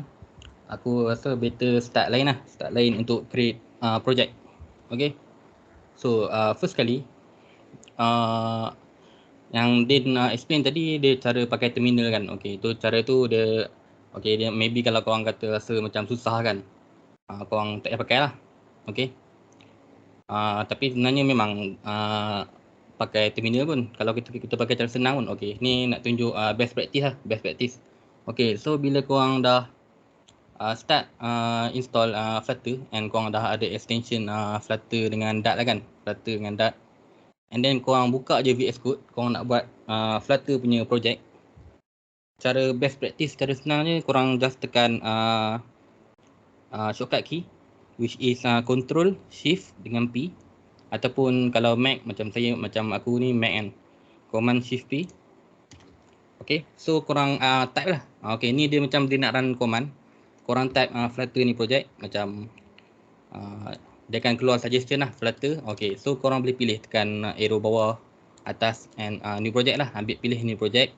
aku rasa better start lain untuk create project. Okay, so first kali yang Din explain tadi, dia cara pakai terminal kan. Okay, tu cara tu dia, okay, dia maybe kalau korang kata rasa macam susah kan, korang tak payah pakai lah. Okay, tapi sebenarnya memang pakai terminal pun. Kalau kita pakai cara senang pun. Okey, ni nak tunjuk best practice lah, best practice. Okey, so bila korang dah start install Flutter and korang dah ada extension Flutter dengan Dart lah kan, Flutter dengan Dart. And then korang buka je VS Code, korang nak buat Flutter punya project. Cara best practice, cara senangnya korang just tekan shortcut key which is Control Shift dengan P, ataupun kalau Mac macam aku ni Mac kan, Command Shift P. Okay, so korang type lah. Okay, ni dia macam dia nak run command. Korang type Flutter ni project, macam dia akan keluar suggestion lah Flutter. Okay, so korang boleh pilih tekan arrow bawah atas and new project lah, ambil pilih new project.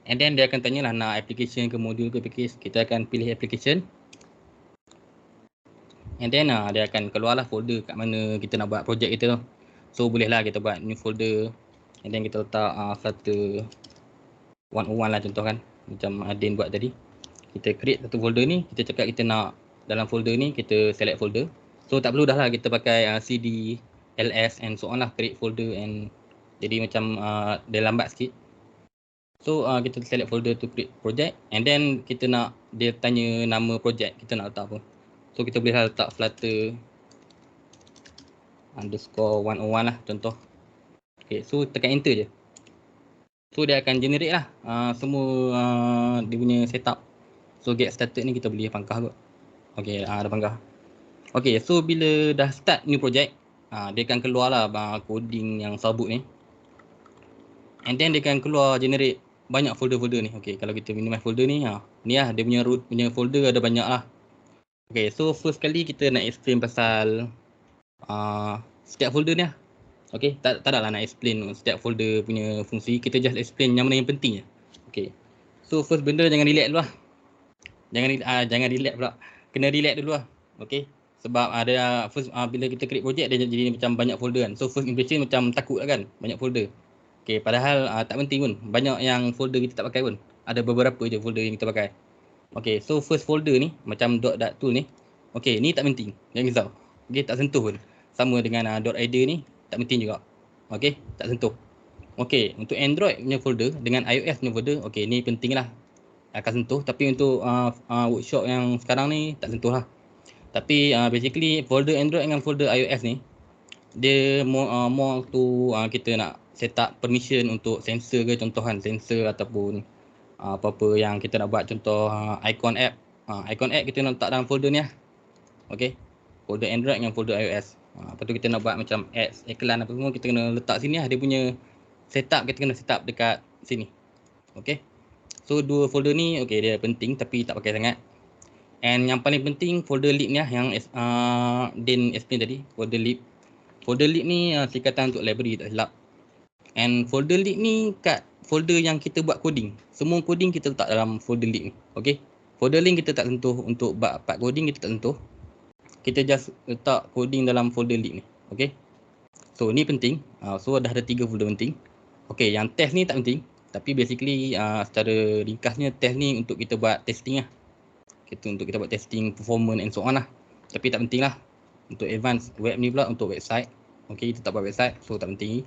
And then dia akan tanya lah nak application ke module ke package. Kita akan pilih application. And then dia akan keluar lah folder kat mana kita nak buat project kita tu. So boleh lah kita buat new folder. And then kita letak Flutter 101 lah contoh kan, macam Adin buat tadi. Kita create satu folder ni, kita cakap kita nak dalam folder ni, kita select folder. So tak perlu dah lah kita pakai cd, ls and so on lah, create folder, and jadi macam dia lambat sikit. So kita select folder to create project, and then kita nak dia tanya nama project kita nak letak apa. So kita boleh letak Flutter _101 lah contoh. Okay, so tekan enter je. So dia akan generate lah semua dia punya setup. So get started ni kita boleh pangkah kot. Okay, ada pangkah. Okay, so bila dah start new project, dia akan keluar lah coding yang sabut ni. And then dia akan keluar generate banyak folder-folder ni. Okay, kalau kita minimize folder ni, ni lah dia punya root punya folder ada banyak lah. Okay, so first kali kita nak explain pasal setiap folder ni lah. Okay, tak adalah nak explain setiap folder punya fungsi. Kita just explain yang mana yang penting je. Okay, so first benda jangan relax dulu lah. Jangan relax pula. Kena relax dulu lah. Okay, sebab ada first bila kita create project dia jadi macam banyak folder kan. So first impression macam takut lah kan, banyak folder. Okay, padahal tak penting pun. Banyak yang folder kita tak pakai pun. Ada beberapa je folder yang kita pakai. Okay, so first folder ni macam .dat tool ni. Okay, ni tak penting. Jangan risau. Okay, tak sentuh pun. Sama dengan .id ni tak penting juga. Okay, tak sentuh. Okay, untuk Android punya folder dengan iOS punya folder, okay, ni penting lah. Akan sentuh. Tapi untuk workshop yang sekarang ni tak sentuh lah. Tapi basically folder Android dengan folder iOS ni, dia more to kita nak set up permission untuk sensor ke contohan, sensor ataupun apa-apa yang kita nak buat, contoh icon app. Icon app kita nak letak dalam folder ni lah. Okay, folder Android dengan folder iOS. Lepas tu kita nak buat macam ads, iklan apa semua, kita kena letak sini lah. Dia punya setup kita kena setup dekat sini. Okay, so dua folder ni okay, dia penting tapi tak pakai sangat. And yang paling penting folder lib ni lah, yang Din explain tadi, folder lib. Folder lib ni singkatan untuk library tak silap. And folder lib ni kat folder yang kita buat coding. Semua coding kita letak dalam folder lib ni. Okay, folder link kita tak sentuh. Untuk part coding kita tak sentuh. Kita just letak coding dalam folder lib ni. Okay, so ni penting. So dah ada 3 folder penting. Okay, yang test ni tak penting. Tapi basically secara ringkasnya test ni untuk kita buat testing lah. Untuk kita buat testing performance and so on lah. Tapi tak penting lah. Untuk advanced web ni pula untuk website. Okay, kita tak buat website, so tak penting.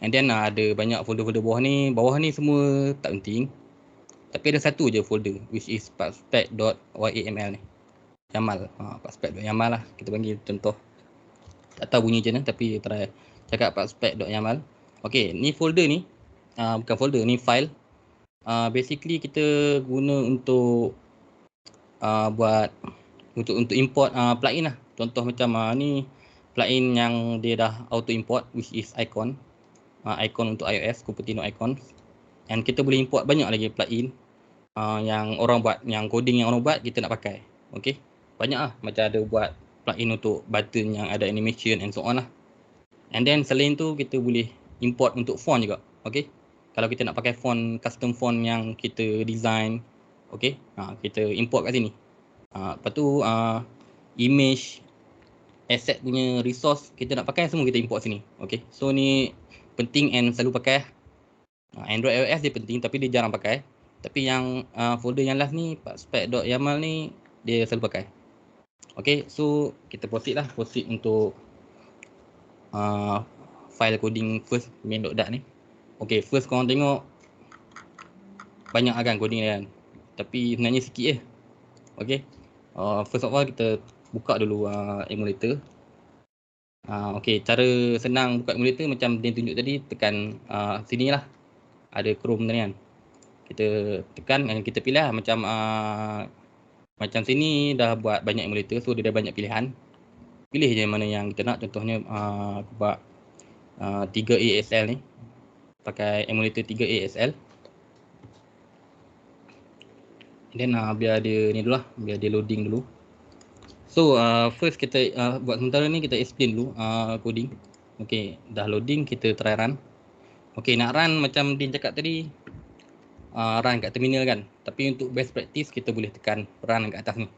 And then ada banyak folder-folder bawah ni. Bawah ni semua tak penting. Tapi ada satu je folder, which is partspec.yaml ni. YAML. Partspec.yaml lah. Kita panggil contoh. Tak tahu bunyi macam mana, tapi try cakap partspec.yaml. Okay, ni folder ni. Bukan folder, ni file. Basically kita guna untuk buat untuk import plugin lah. Contoh macam ni plugin yang dia dah auto import, which is icon. Icon untuk iOS, Cupertino icon. And kita boleh import banyak lagi plugin yang orang buat, yang coding yang orang buat kita nak pakai. Okay, banyak lah. Macam ada buat plugin untuk button yang ada animation and so on lah. And then selain tu kita boleh import untuk font juga. Okay, kalau kita nak pakai font, custom font yang kita design, okay, kita import kat sini. Lepas tu image, asset punya resource kita nak pakai semua kita import sini. Okay, so ni penting and selalu pakai. Android iOS dia penting tapi dia jarang pakai. Tapi yang folder yang last ni, partspec.yaml ni, dia selalu pakai. Okay, so kita proceed lah. Proceed untuk file coding first main.dat ni. Okay, first korang tengok banyak kan coding dia kan. Tapi sebenarnya sikit je. Okay. First of all kita buka dulu emulator. Okay, cara senang buka emulator macam dia tunjuk tadi, tekan sini lah. Ada Chrome tadi kan. Kita tekan dan kita pilih lah macam sini dah buat banyak emulator, so dia dah banyak pilihan. Pilih je mana yang kita nak. Contohnya aku buat 3ASL ni, pakai emulator 3ASL. Then biar dia ni dulu lah, biar dia loading dulu. So first kita buat sementara ni kita explain dulu coding. Okay, dah loading, kita try run. Okay, nak run macam Din cakap tadi, run kat terminal kan. Tapi untuk best practice kita boleh tekan run kat atas ni.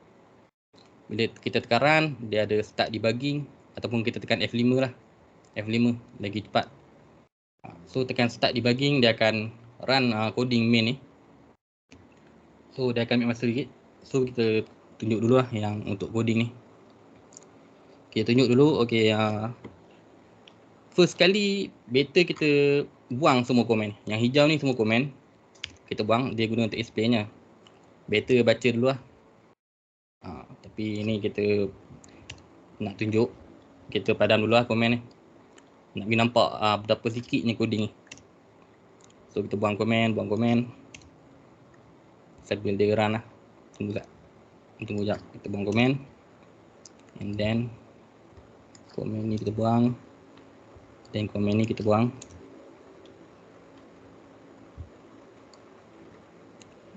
Bila kita tekan run, dia ada start debugging, ataupun kita tekan F5 lah. F5 lagi cepat. So tekan start debugging, dia akan run coding main ni. So dia akan ambil masa sikit. So kita tunjuk dulu lah yang untuk coding ni. Okay, tunjuk dulu. Okay, first kali better kita buang semua komen. Yang hijau ni semua komen kita buang, dia guna untuk explain je. Better baca dulu lah. Tapi ni kita nak tunjuk, kita padam dulu lah komen ni. Nak bagi nampak berapa sikitnya coding ni. So kita buang komen. Sambil dia run lah. Tunggu sekejap. Kita buang komen. And then komen ni kita buang. Dan komen ni kita buang.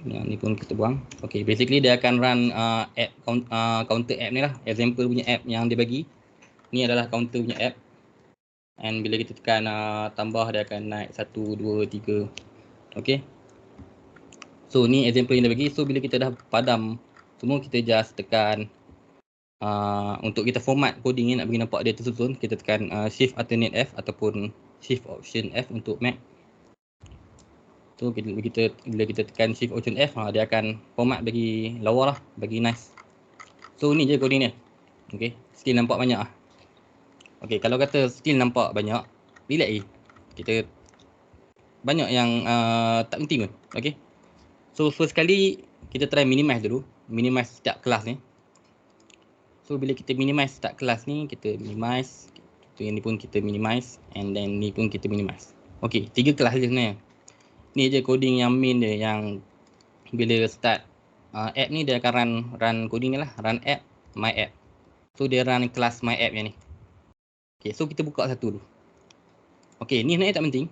Yang ni pun kita buang. Okay, basically dia akan run app counter app ni lah. Example punya app yang dia bagi. Ni adalah counter punya app. And bila kita tekan tambah, dia akan naik 1, 2, 3. Okay. So ni example yang dia bagi. So bila kita dah padam semua, kita just tekan untuk kita format coding ni, nak bagi nampak dia tersusun, kita tekan Shift Alternate F ataupun Shift Option F untuk Mac. So bila kita tekan Shift Option F, dia akan format bagi lawa lah, bagi nice. So ni je coding ni. Okay, still nampak banyak lah. Okay, kalau kata still nampak banyak, relax je. Kita banyak yang tak penting pun. Okay. So first kali kita try minimize dulu. Minimize setiap kelas ni. So bila kita minimize start kelas ni, kita minimize. Yang ni pun kita minimize. And then ni pun kita minimize. Okay, 3 kelas je sebenarnya. Ni je coding yang main dia, yang bila start app ni dia akan run coding ni lah. Run app, my app. So dia run kelas my app yang ni. Okay, so kita buka satu dulu. Okay, ni sebenarnya tak penting.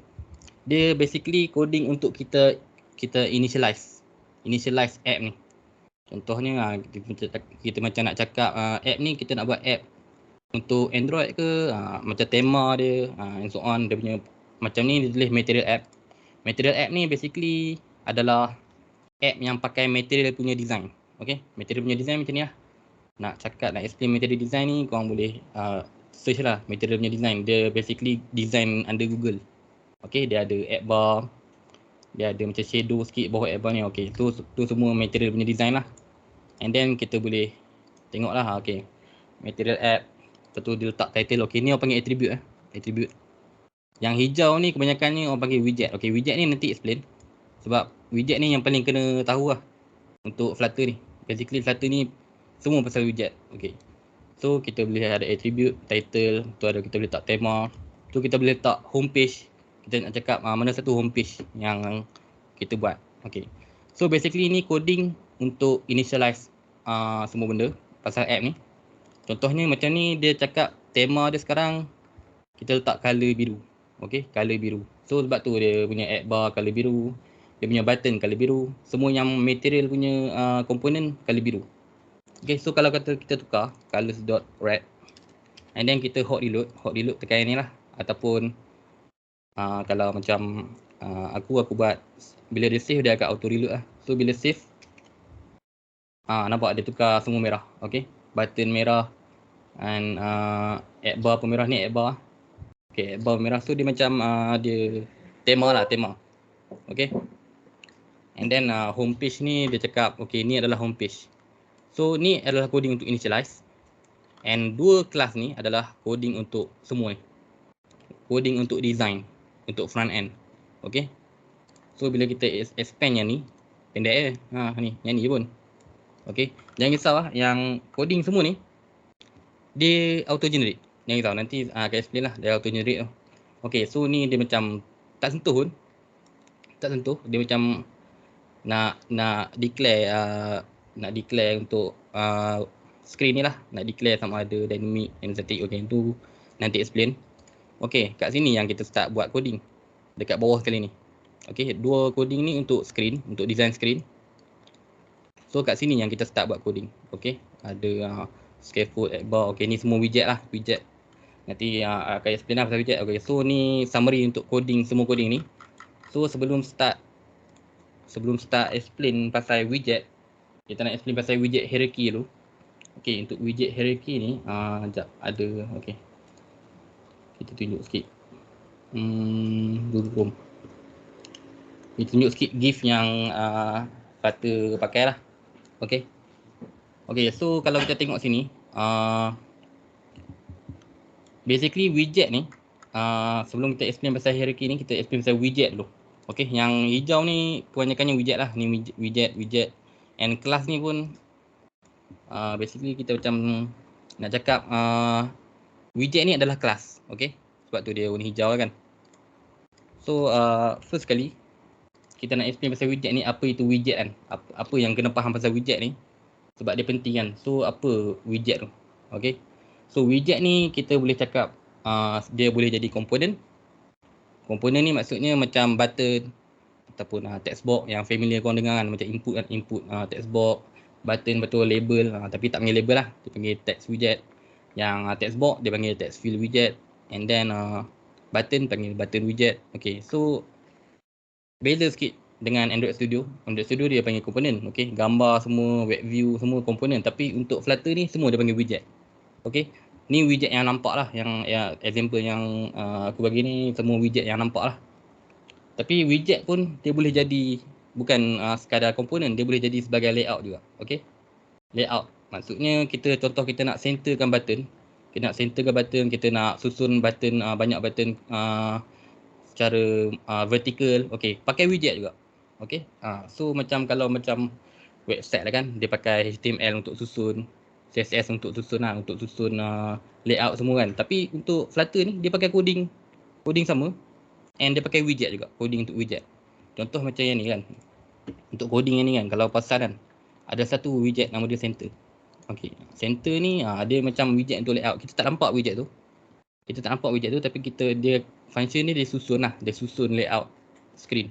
Dia basically coding untuk kita initialize app ni. Contohnya kita macam nak cakap app ni, kita nak buat app untuk Android ke, macam tema dia, and so on. Dia punya macam ni dia tulis material app. Material app ni basically adalah app yang pakai material punya design. Okay, material punya design macam ni lah. Nak cakap, nak explain material design ni, korang boleh search lah material punya design. Dia basically design under Google. Okay, dia ada app bar, dia ada macam shadow sikit bawah app bar ni. Okay, tu semua material punya design lah. And then kita boleh tengok lah. Okay, material app. Lepas tu dia letak title. Okay, ni orang panggil attribute attribute. Yang hijau ni kebanyakannya orang panggil widget. Okay, widget ni nanti explain. Sebab widget ni yang paling kena tahu lah untuk Flutter ni. Basically Flutter ni semua pasal widget. Okay, so kita boleh ada attribute, title. Tu ada, kita boleh letak tema. Tu kita boleh letak homepage. Kita nak cakap mana satu homepage yang kita buat. Okay, so basically ni coding untuk initialize semua benda pasal app ni. Contohnya macam ni, dia cakap tema dia sekarang kita letak color biru. Okay, color biru. So sebab tu dia punya app bar color biru, dia punya button color biru, semua yang material punya komponen color biru. Okay, so kalau kata kita tukar colors.red and then kita hot reload tekan ni lah. Ataupun kalau macam aku buat, bila dia save dia akan auto reload lah. So bila save, nampak dia tukar semua merah. Okay, button merah and app bar pun merah. Ni app bar. Okay, app bar merah. So dia macam dia tema lah, tema. Okay, and then homepage ni dia cakap okay, ni adalah homepage. So ni adalah coding untuk initialize. And 2 kelas ni adalah coding untuk semua ni. coding untuk design, untuk front end. Okay. So bila kita expand yang ni, pendek ni, yang ni pun. Okay. Jangan risau yang coding semua ni, dia auto generate. Jangan risau, nanti akan explain lah, dia auto generate tu. Okay, so ni dia macam tak sentuh pun. Tak sentuh, dia macam nak declare untuk screen ni lah, nak declare sama ada dynamic and static. Okay, itu nanti explain. Okay, kat sini yang kita start buat coding, dekat bawah sekali ni. Okay, dua coding ni untuk screen, untuk design screen. So kat sini yang kita start buat coding. Okay, ada scaffold, add bar. Okay, ni semua widget lah, widget. Nanti akan explain lah pasal widget. Okay, so ni summary untuk coding, semua coding ni. So sebelum start explain pasal widget, kita nak explain pasal widget hierarchy dulu. Okay, untuk widget hierarchy ni, sekejap ada, okay. Kita tunjuk sikit. Google Chrome. Kita tunjuk sikit GIF yang Flutter pakai lah. Okay. Okay, so kalau kita tengok sini, basically widget ni, sebelum kita explain pasal hierarchy ni, kita explain pasal widget dulu. Okay, yang hijau ni kebanyakannya widget lah. Ni widget. And class ni pun basically kita macam nak cakap widget ni adalah kelas. Okay, sebab tu dia warna hijau lah kan. So first sekali kita nak explain pasal widget ni, apa itu widget kan. Apa yang kena faham pasal widget ni, sebab dia penting kan. So apa widget tu? Okay, so widget ni kita boleh cakap dia boleh jadi komponen. Komponen ni maksudnya macam button ataupun text box yang familiar korang dengar kan, macam input kan, input text box, button betul label, tapi tak panggil label lah, dia panggil text widget. Yang text box dia panggil text field widget, and then button panggil button widget. Okay, so beza sikit dengan Android Studio. Android Studio dia panggil komponen. Okay, gambar semua, web view semua komponen, tapi untuk Flutter ni semua dia panggil widget. Okay, ni widget yang nampak lah, yang example yang aku bagi ni semua widget yang nampak lah. Tapi widget pun dia boleh jadi bukan sekadar komponen, dia boleh jadi sebagai layout juga. Okay, layout maksudnya contoh kita nak centerkan button, kita nak susun button, banyak button secara vertical. Okay, pakai widget juga. Okay, so kalau macam website lah kan, dia pakai HTML untuk susun, CSS untuk susun layout semua kan. Tapi untuk Flutter ni dia pakai coding sama, and dia pakai widget juga, coding untuk widget. Contoh macam yang ni kan, untuk coding yang ni kan, kalau pasal kan ada satu widget nama dia center. Okay, center ni dia macam widget untuk layout. Kita tak nampak widget tu, tapi dia function ni dia susun layout screen,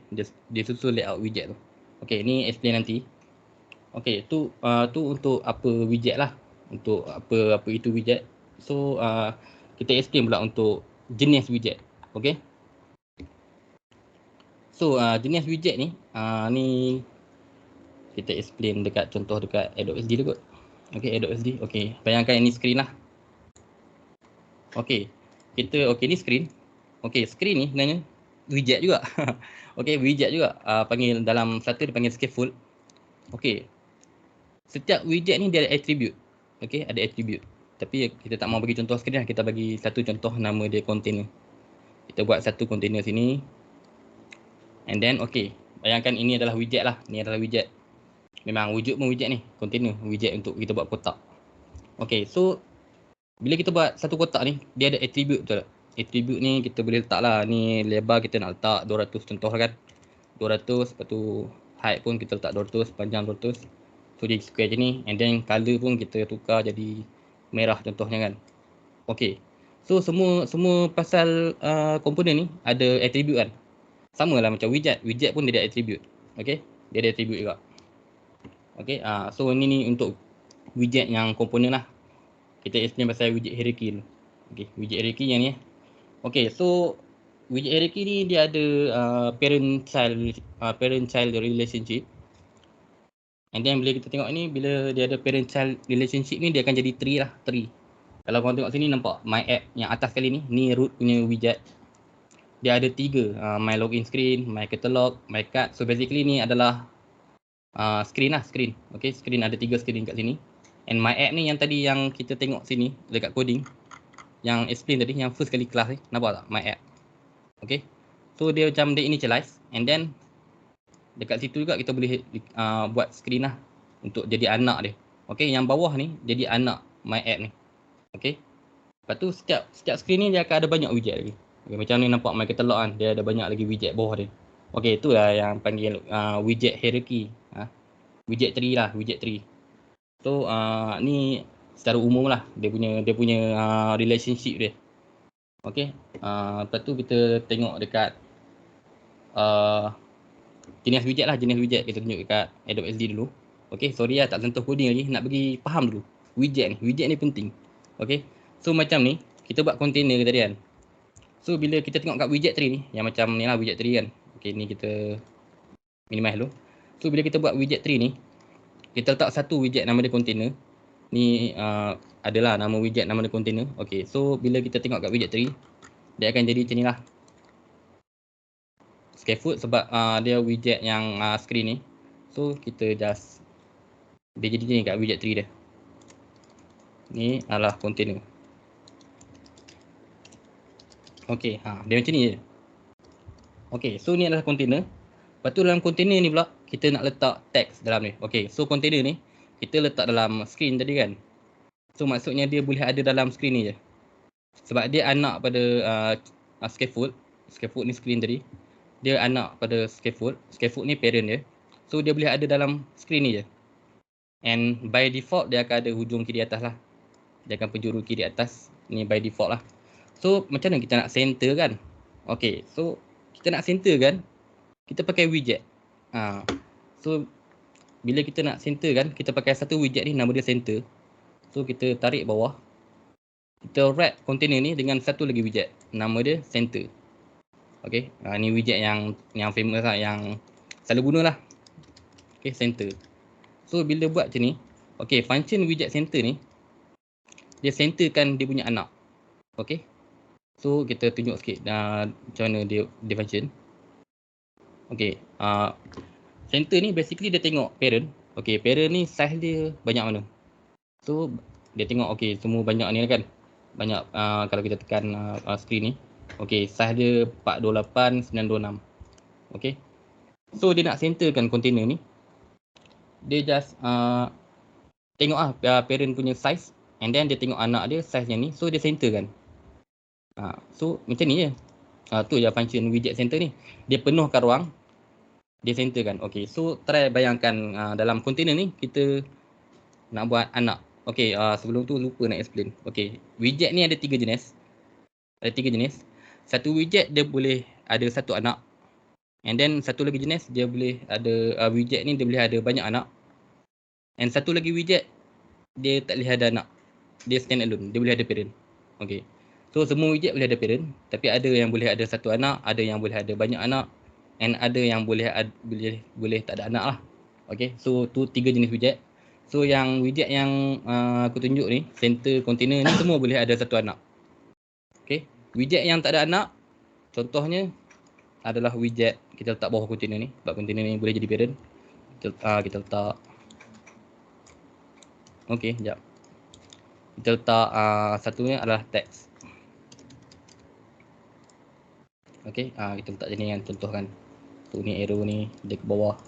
dia susun layout widget tu. Okay, ni explain nanti. Okay, tu untuk apa widget lah, untuk apa itu widget. So kita explain pula untuk jenis widget. Okay, so jenis widget ni ni kita explain contoh dekat Adobe SD dulu kot. Okay, Adobe SD. Okay, bayangkan ini screen lah. Okay, ni screen. Okay, screen ni sebenarnya widget juga. Okay, widget juga. Panggil dalam Flutter dia panggil scaffold. Okay, setiap widget ni dia ada attribute. Okay, ada attribute. Tapi kita tak mau bagi contoh screen lah. Kita bagi satu contoh, nama dia container. Kita buat satu container sini. And then okay, bayangkan ini adalah widget lah. Ni adalah widget. Memang wujud pun widget ni, container, widget untuk kita buat kotak. Okay, so bila kita buat satu kotak ni, dia ada attribute betul tak? Attribute ni kita boleh letak lah. Ni lebar kita nak letak 200 contoh kan. 200, lepas tu height pun kita letak 200, panjang 200. So jadi square je ni. And then color pun kita tukar jadi merah contohnya kan. Okay, so semua pasal komponen ni ada attribute kan. Sama lah macam widget. Widget pun dia ada attribute. Okay, dia ada attribute juga. Okay, so ni untuk widget yang komponen lah. Kita explain pasal widget hierarchy dulu. Okay, widget hierarchy yang ni. Okay, so widget hierarchy ni dia ada parent child relationship. And then bila kita tengok ni, bila dia ada parent child relationship ni, dia akan jadi tree lah, tree. Kalau korang tengok sini nampak my app yang atas kali ni root punya widget. Dia ada 3, my login screen, my catalog, my card. So basically ni adalah screen lah, screen. Okay, screen ada 3 screen kat sini. And my app ni yang tadi yang kita tengok sini dekat coding, yang explain tadi, yang first kali kelas ni, nampak tak? My app. Okay. So dia macam dia initialize, and then dekat situ juga kita boleh buat screen lah untuk jadi anak dia. Okay, yang bawah ni jadi anak my app ni. Okay. Lepas tu setiap screen ni dia akan ada banyak widget lagi. Okay, macam ni nampak my catalog kan, dia ada banyak lagi widget bawah dia. Okay, itulah yang panggil widget hierarchy. Widget tree lah, widget tree. So ni secara umum lah dia punya relationship dia. Okay. Lepas tu kita tengok dekat jenis widget lah, jenis widget kita tunjuk dekat Adobe XD dulu. Okay, sorry lah tak sentuh coding lagi, nak bagi faham dulu widget ni penting. Okay, so macam ni kita buat container tadi kan. So bila kita tengok kat widget tree ni, yang macam ni lah widget tree kan. Okay, ni kita minimize dulu. So bila kita buat widget tree ni, kita letak satu widget nama dia container. Ni adalah nama widget nama dia container. Okay, so bila kita tengok kat widget tree, dia akan jadi macam ni lah. Scaffold sebab dia widget yang screen ni. So kita just dia jadi ni kat widget tree dia. Ni adalah container. Okey, dia macam ni je. Okey, so ni adalah container. Lepas tu dalam container ni pula kita nak letak teks dalam ni. Okey, so container ni kita letak dalam screen tadi kan. So maksudnya dia boleh ada dalam screen ni je. Sebab dia anak pada scaffold. Scaffold ni screen tadi. Dia anak pada scaffold. Scaffold ni parent dia. So dia boleh ada dalam screen ni je. And by default dia akan ada hujung kiri atas lah. Dia akan penjuru kiri atas. Ni by default lah. So macam mana kita nak center kan? Okay, so kita nak center kan, kita pakai widget. So bila kita nak center kan, kita pakai satu widget ni nama dia center. So kita tarik bawah. Kita wrap container ni dengan satu lagi widget. Nama dia center. Okay, ni widget yang famous lah, yang selalu guna lah. Okay, center. So bila buat macam ni, okay, function widget center ni, dia centerkan dia punya anak. Okay. So kita tunjuk sikit macam mana dia function. Okay, center ni basically dia tengok parent. Okay, parent ni size dia banyak mana. So dia tengok okay semua banyak ni kan. Banyak kalau kita tekan screen ni. Okay, size dia 428 926. Okay. So dia nak centerkan container ni. Dia just tengok parent punya size, and then dia tengok anak dia size yang ni. So dia centerkan. So macam ni je. Tu je function widget center ni. Dia penuhkan ruang, dia centerkan. Okay, so try bayangkan dalam container ni kita nak buat anak. Okay, sebelum tu lupa nak explain. Okay, widget ni ada 3 jenis. Ada 3 jenis. Satu widget dia boleh ada satu anak. And then satu lagi jenis dia boleh ada widget ni dia boleh ada banyak anak. And satu lagi widget dia tak boleh ada anak. Dia stand alone, dia boleh ada parent. Okay. So semua widget boleh ada parent, tapi ada yang boleh ada satu anak, ada yang boleh ada banyak anak, and ada yang boleh tak ada anak lah. Okay, so tu 3 jenis widget. So yang widget yang aku tunjuk ni, center container ni semua boleh ada satu anak. Okay, widget yang tak ada anak, contohnya adalah widget kita letak bawah container ni, sebab container ni boleh jadi parent. Kita letak. Okay, sekejap. Kita letak satunya adalah text. Okay, kita letak jenis yang contohkan. Tu ni arrow ni dia ke bawah.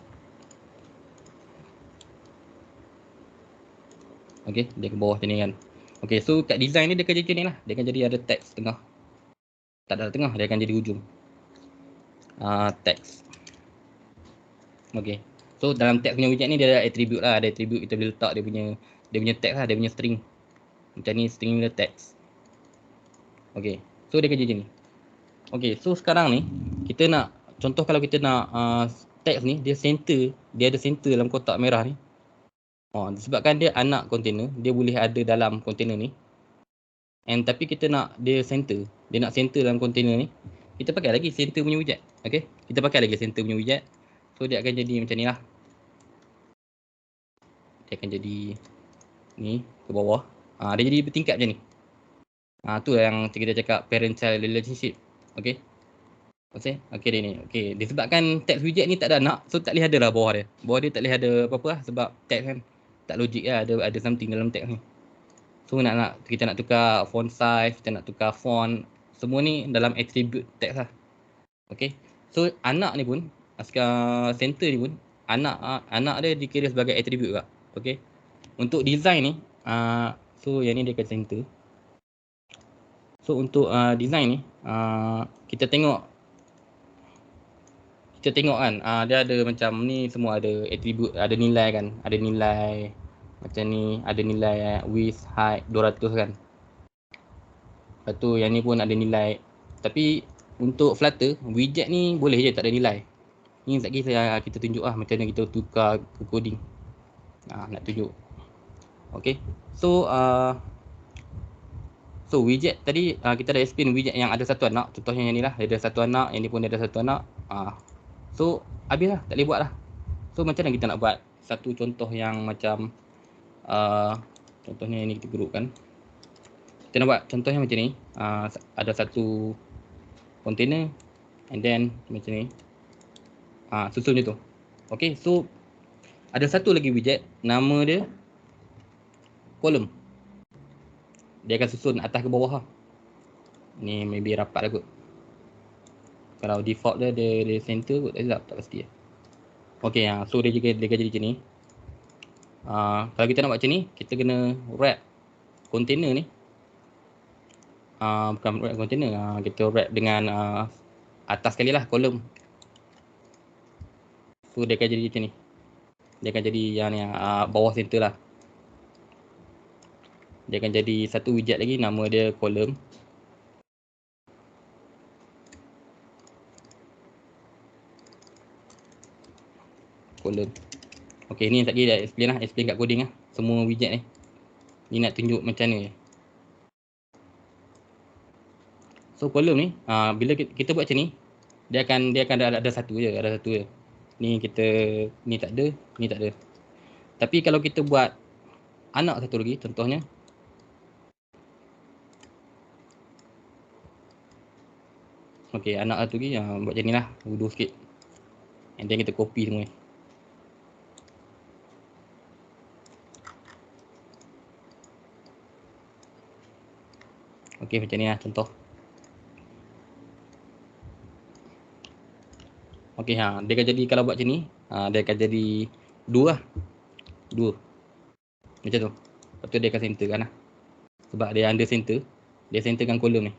Okay, dia ke bawah jenis kan. Okay, so kat design ni dia akan jadi macam ni lah. Dia akan jadi ada text tengah. Tak ada tengah, dia akan jadi hujung. Text. Okay, so dalam text punya widget ni dia ada attribute lah. Ada attribute kita boleh letak dia punya text lah, dia punya string. Macam ni string dia text. Okay, so dia akan jadi macam ni. Okay, so sekarang ni kita nak contoh kalau kita nak teks ni dia center, dia ada center dalam kotak merah ni. Disebabkan dia anak container, dia boleh ada dalam container ni. And tapi kita nak dia center, dia nak center dalam container ni. Kita pakai lagi center punya widget. Okay, kita pakai lagi center punya widget. So dia akan jadi macam ni lah. Dia akan jadi ni ke bawah. Dia jadi bertingkat macam ni. Tu yang kita cakap parent-child relationship. Okay. Okay dia ni. Okay, disebabkan text widget ni tak ada anak, so tak boleh ada lah bawah dia tak boleh ada apa-apa lah, sebab text kan tak logik lah, ada something dalam text ni. So kita nak tukar font size, kita nak tukar font, semua ni dalam attribute text lah. Okay. So anak ni pun, center ni pun, anak dia dikira sebagai attribute juga. Okay. Untuk design ni, so yang ni dia akan center. So untuk design ni, kita tengok kan, dia ada macam ni, semua ada attribute, ada nilai kan, ada nilai macam ni, ada nilai width, height 200 kan. Lepas tu yang ni pun ada nilai. Tapi untuk Flutter, widget ni boleh je tak ada nilai. Ni sekejap lagi kita tunjuk lah macam mana kita tukar ke coding. Nak tunjuk. Okay. So widget tadi kita dah explain widget yang ada satu anak. Contohnya yang ni lah, dia ada satu anak, yang ni pun dia ada satu anak. So habis lah, tak boleh buat lah. So macam mana kita nak buat satu contoh yang macam contohnya ini kita gerupkan. Kita nak buat contohnya macam ni. Ada satu container and then macam ni. Susun je tu. Okay, so ada satu lagi widget, nama dia column. Dia akan susun atas ke bawah lah. Ni maybe rapat lah kot. Kalau default dia center kot, tak pasti lah. Okay, so dia akan jadi macam ni. Kalau kita nak buat macam ni, kita kena wrap container ni. Bukan wrap container, kita wrap dengan atas sekali lah, column. So dia akan jadi macam ni. Dia akan jadi yang ni, bawah center lah. Dia akan jadi satu widget lagi, nama dia column. Column. Okay, ni lagi dah explain kat coding lah. Semua widget ni. Ni nak tunjuk macam ni. So column ni, bila kita buat macam ni, dia akan ada satu je, Ni tak ada. Tapi kalau kita buat anak satu lagi, contohnya okay, anak satu lagi, buat macam ni lah, bodoh sikit. And then kita copy semua ni. Okay, macam ni lah contoh. Okay, dia akan jadi, kalau buat macam ni, dia akan jadi 2 lah. 2. Macam tu. Lepas tu dia akan centerkan lah. Sebab dia under center, dia centerkan column ni.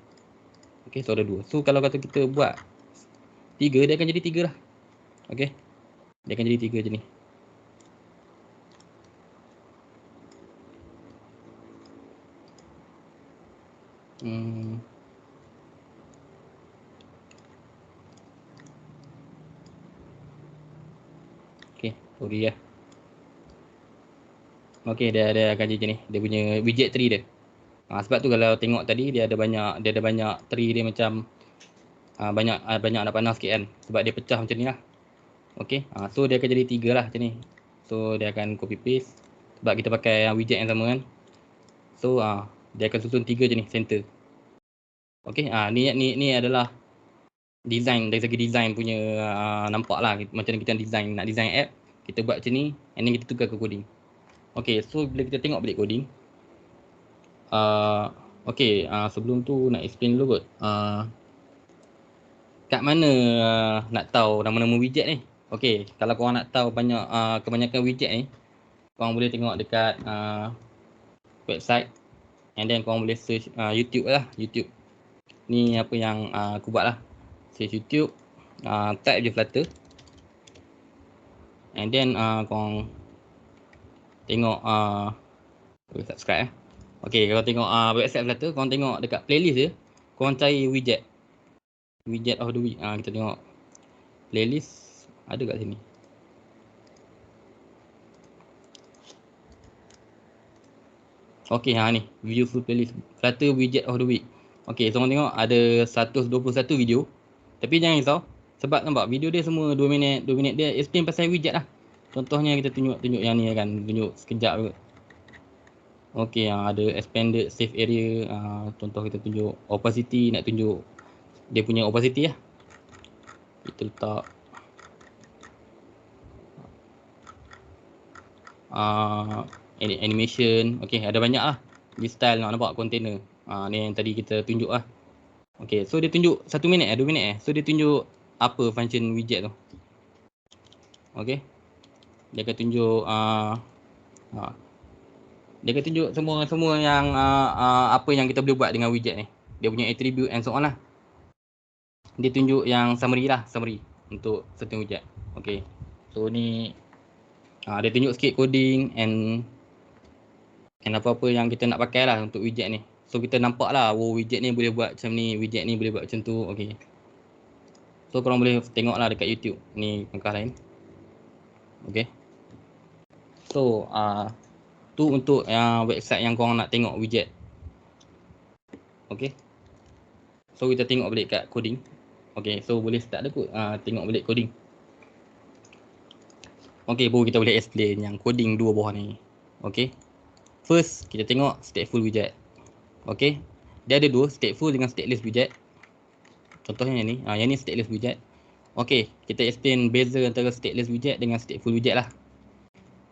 Okay, so ada 2. So kalau kata kita buat 3, dia akan jadi 3 lah. Okay. Dia akan jadi 3 je ni. Okay, sorry lah. Okay, dia akan jadi macam ni. Dia punya widget tree dia. Sebab tu kalau tengok tadi dia ada banyak tree dia macam banyak nak panas sikit kan. Sebab dia pecah macam ni lah. Okay, so dia akan jadi 3 lah macam ni. So dia akan copy paste. Sebab kita pakai widget yang sama kan. So dia akan susun 3 je ni, center. Okay, ni adalah design, dari segi design punya nampak lah. Macam kita nak design app, kita buat macam ni, and then kita tukar ke coding. Okay, so bila kita tengok balik coding, okay, sebelum tu nak explain dulu kot. Kat mana nak tahu nama-nama widget ni? Okay, kalau korang nak tahu kebanyakan widget ni, korang boleh tengok dekat website, and then korang boleh search YouTube lah, YouTube. Ni apa yang aku buat lah. Search YouTube, type je Flutter, and then korang tengok subscribe. Okay, kalau tengok website Flutter, korang tengok dekat playlist dia, korang cari widget of the week. Kita tengok playlist ada kat sini. Okay, ni view full playlist Flutter widget of the week. Okay, so korang tengok ada 121 video. Tapi jangan risau, sebab nampak video dia semua 2 minit dia explain pasal widget lah. Contohnya kita tunjuk yang ni kan, tunjuk sekejap kot. Okay, ada expanded safe area. Contoh kita tunjuk opacity, nak tunjuk dia punya opacity lah. Kita letak animation. Okay, ada banyak lah. Di style nampak container. Ni yang tadi kita tunjuk lah. Okay, so dia tunjuk 1 minit 2 minit So dia tunjuk apa function widget tu. Okay. Dia akan tunjuk dia akan tunjuk semua yang apa yang kita boleh buat dengan widget ni. Dia punya attribute and so on lah. Dia tunjuk yang summary untuk certain widget. Okay. So ni dia tunjuk sikit coding and apa-apa yang kita nak pakai lah untuk widget ni. So kita nampak lah, widget ni boleh buat macam ni, widget ni boleh buat macam tu. Okay. So korang boleh tengok lah dekat YouTube. Ni langkah lain. Okay. So tu untuk website yang korang nak tengok widget. Okay. So kita tengok balik kat coding. Okay, so boleh start dah kot. Tengok balik coding. Okay, baru kita boleh explain yang coding dua buah ni. Okay. First, kita tengok stateful widget. Okay. Dia ada dua, stateful dengan stateless widget. Contohnya yang ni. Yang ni stateless widget. Okay, kita explain beza antara stateless widget dengan stateful widget lah.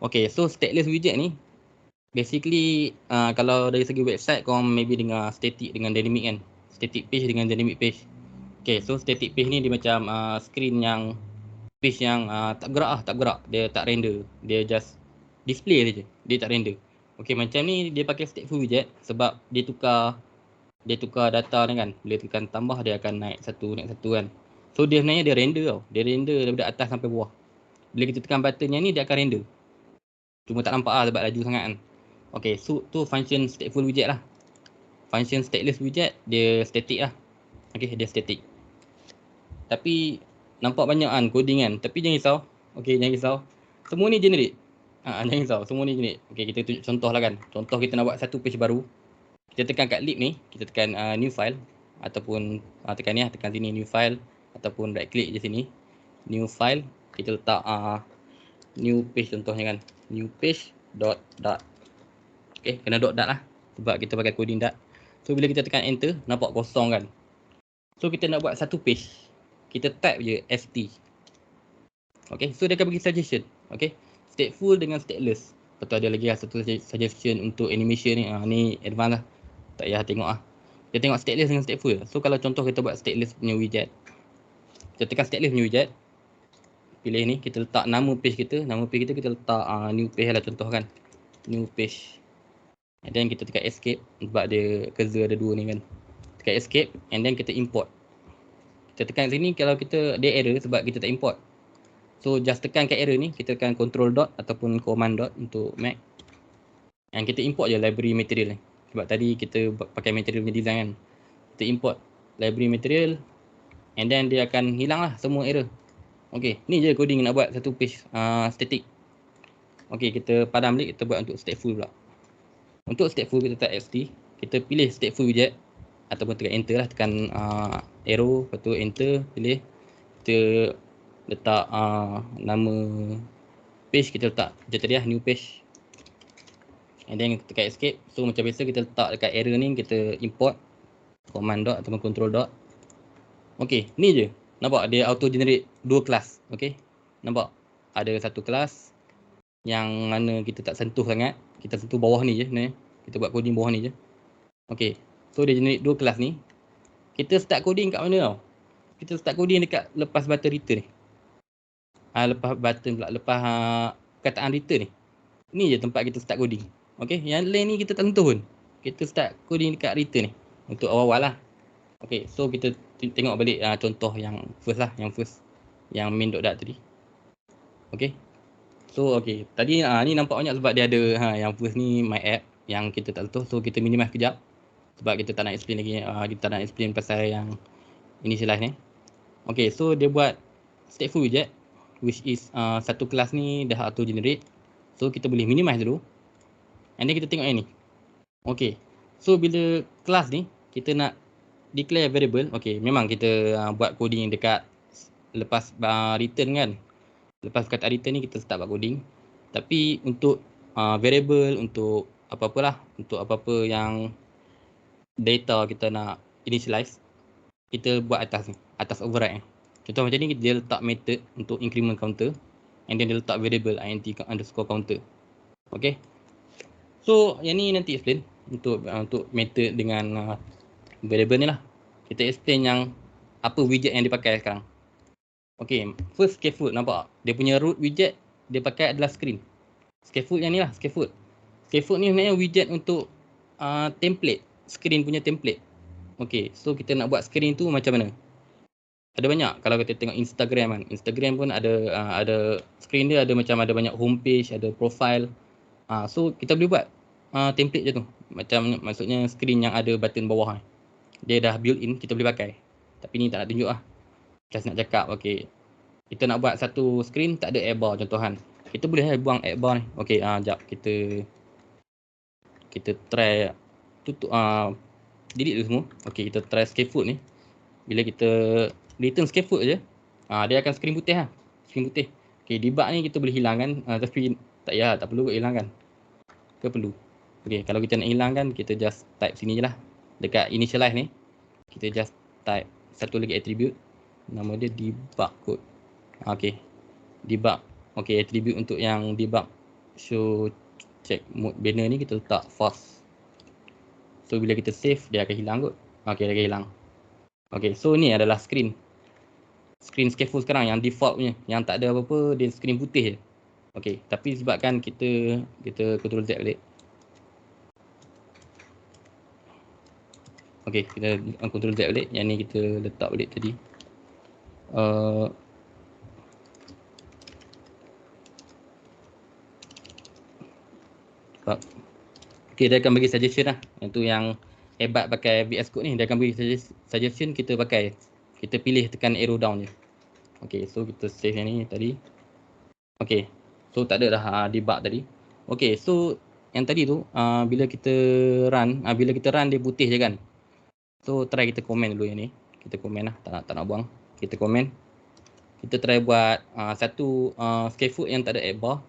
Okay, so stateless widget ni basically kalau dari segi website korang maybe dengar static dengan dynamic kan. Static page dengan dynamic page. Okay, so static page ni dia macam screen yang page yang tak bergerak. Dia tak render. Dia just display saja. Dia tak render. Okay, macam ni dia pakai stateful widget sebab dia tukar data ni kan. Bila tekan tambah dia akan naik satu kan. So dia sebenarnya dia render tau. Dia render daripada atas sampai bawah. Bila kita tekan button yang ni dia akan render. Cuma tak nampak lah sebab laju sangat kan. Okay, so tu function stateful widget lah. Function stateless widget dia static lah. Okay, dia static. Tapi nampak banyak kan coding kan. Tapi jangan risau. Okay, jangan risau. Semua ni generate. Jangan risau. Semua ni generate. Okay, kita tunjuk contoh lah kan. Contoh kita nak buat satu page baru. Kita tekan kat lib ni. Kita tekan new file. Ataupun tekan ni lah. Tekan sini new file. Ataupun right click je sini. New file. Kita letak new page contohnya kan. New page dot. Okay, kena dot lah. Sebab kita pakai coding dot. So bila kita tekan enter. Nampak kosong kan. So kita nak buat satu page. Kita type je st. Okay, so dia akan bagi suggestion. Okay, stateful dengan stateless. Betul, ada lagi lah satu suggestion untuk animation ni. Ni advance lah. Tak payah tengok lah. Kita tengok stateless dengan stateful. So kalau contoh kita buat stateless punya widget. Kita tekan stateless punya widget. Pilih ni, kita letak nama page kita. Nama page kita letak new page lah contoh kan. New page. And then kita tekan escape. Sebab dia cursor ada dua ni kan. Tekan escape. And then kita import. Kita tekan sini kalau dia error sebab kita tak import. So just tekan kat error ni, kita tekan control dot ataupun command dot untuk Mac. Yang kita import je library material ni. Sebab tadi kita pakai material punya design kan. Kita import library material and then dia akan hilang lah semua error. Okay, ni je coding nak buat satu page static. Okay, kita padam balik, kita buat untuk stateful pula. Untuk stateful kita type st, kita pilih stateful widget ataupun tekan enter lah, tekan arrow, lepas tu enter, pilih. Kita letak nama page, kita letak macam tadi lah, new page. And then kita tekan escape. So macam biasa kita letak dekat error ni, kita import command dot ataupun control dot. Okay, ni je. Nampak dia auto generate dua kelas. Okay, nampak ada satu kelas yang mana kita tak sentuh sangat. Kita sentuh bawah ni je ni. Kita buat coding bawah ni je. Okay, so dia generate dua kelas ni. Kita start coding kat mana tau? Kita start coding dekat lepas button return ni. Lepas button pula, lepas kataan return ni. Ni je tempat kita start coding. Okay, yang lain ni kita tak sentuh pun. Kita start coding dekat return ni. Untuk awal-awal lah. Okay, so kita tengok balik contoh yang first lah. Yang first. Yang main.dat tadi. Okay. So okay, tadi ni nampak banyak sebab dia ada yang first ni my app yang kita tak sentuh. So kita minimize kejap. Sebab kita tak nak explain lagi. Kita tak nak explain pasal yang initialize ni. Okay, so dia buat stateful widget. Which is satu kelas ni dah auto generate. So kita boleh minimize dulu. And then kita tengok yang ni. Okay, so bila kelas ni kita nak declare variable. Okay, memang kita buat coding dekat lepas return kan. Lepas kata return ni kita start buat coding. Tapi untuk variable, untuk apa-apalah, untuk apa-apa yang data kita nak initialize, kita buat atas ni, atas override ni. Contoh macam ni, dia letak method untuk increment counter. And then dia letak variable int_counter. Okay. So yang ni nanti explain. untuk method dengan variable ni lah. Kita explain yang apa widget yang dipakai sekarang. Okay, first scaffold, nampak? Dia punya root widget dia pakai adalah screen. Scaffold yang ni lah, scaffold. Scaffold ni sebenarnya widget untuk template, screen punya template. Okay, so kita nak buat screen tu macam mana? Ada banyak. Kalau kita tengok Instagram kan, Instagram pun ada screen dia, ada macam ada banyak homepage, ada profile. So kita boleh buat template je tu. Macam maksudnya screen yang ada button bawah. Dia dah built in, kita boleh pakai. Tapi ni tak nak tunjuk lah. Just nak cakap, okay. Kita nak buat satu screen tak ada air bar contohan. Kita boleh buang air bar ni. Okay, jap kita try tutup delete tu semua. Okay, kita try scaffold ni. Bila kita return scaffold je, dia akan screen putih lah. Screen putih. Okay, debug ni kita boleh hilangkan, tapi tak payah, tak perlu hilangkan. Ke perlu? Okay, kalau kita nak hilangkan, kita just type sini je lah. Dekat initialize ni, kita just type satu lagi attribute. Nama dia debug code. Okay, debug. Okay, attribute untuk yang debug show check mode banner ni kita letak false. So bila kita save, dia akan hilang kot. Okay, dia akan hilang. Okay, so ni adalah screen scaffold sekarang yang default punya, yang tak ada apa-apa, dia screen putih je. Okay, tapi sebabkan kita control Z balik. Okay, kita control Z balik. Yang ni kita letak balik tadi. Okay, dia akan bagi suggestion lah. Yang tu yang hebat pakai VS Code ni, dia akan bagi suggestion, kita pakai. Kita pilih tekan arrow down je. Okay, so kita save yang ni tadi. Okay, so tak ada dah debug tadi. Okay, so yang tadi tu bila kita run dia putih je kan. So try kita komen dulu yang ni. Kita komen lah, tak nak buang. Kita komen. Kita try buat satu scaffold yang tak ada air bar.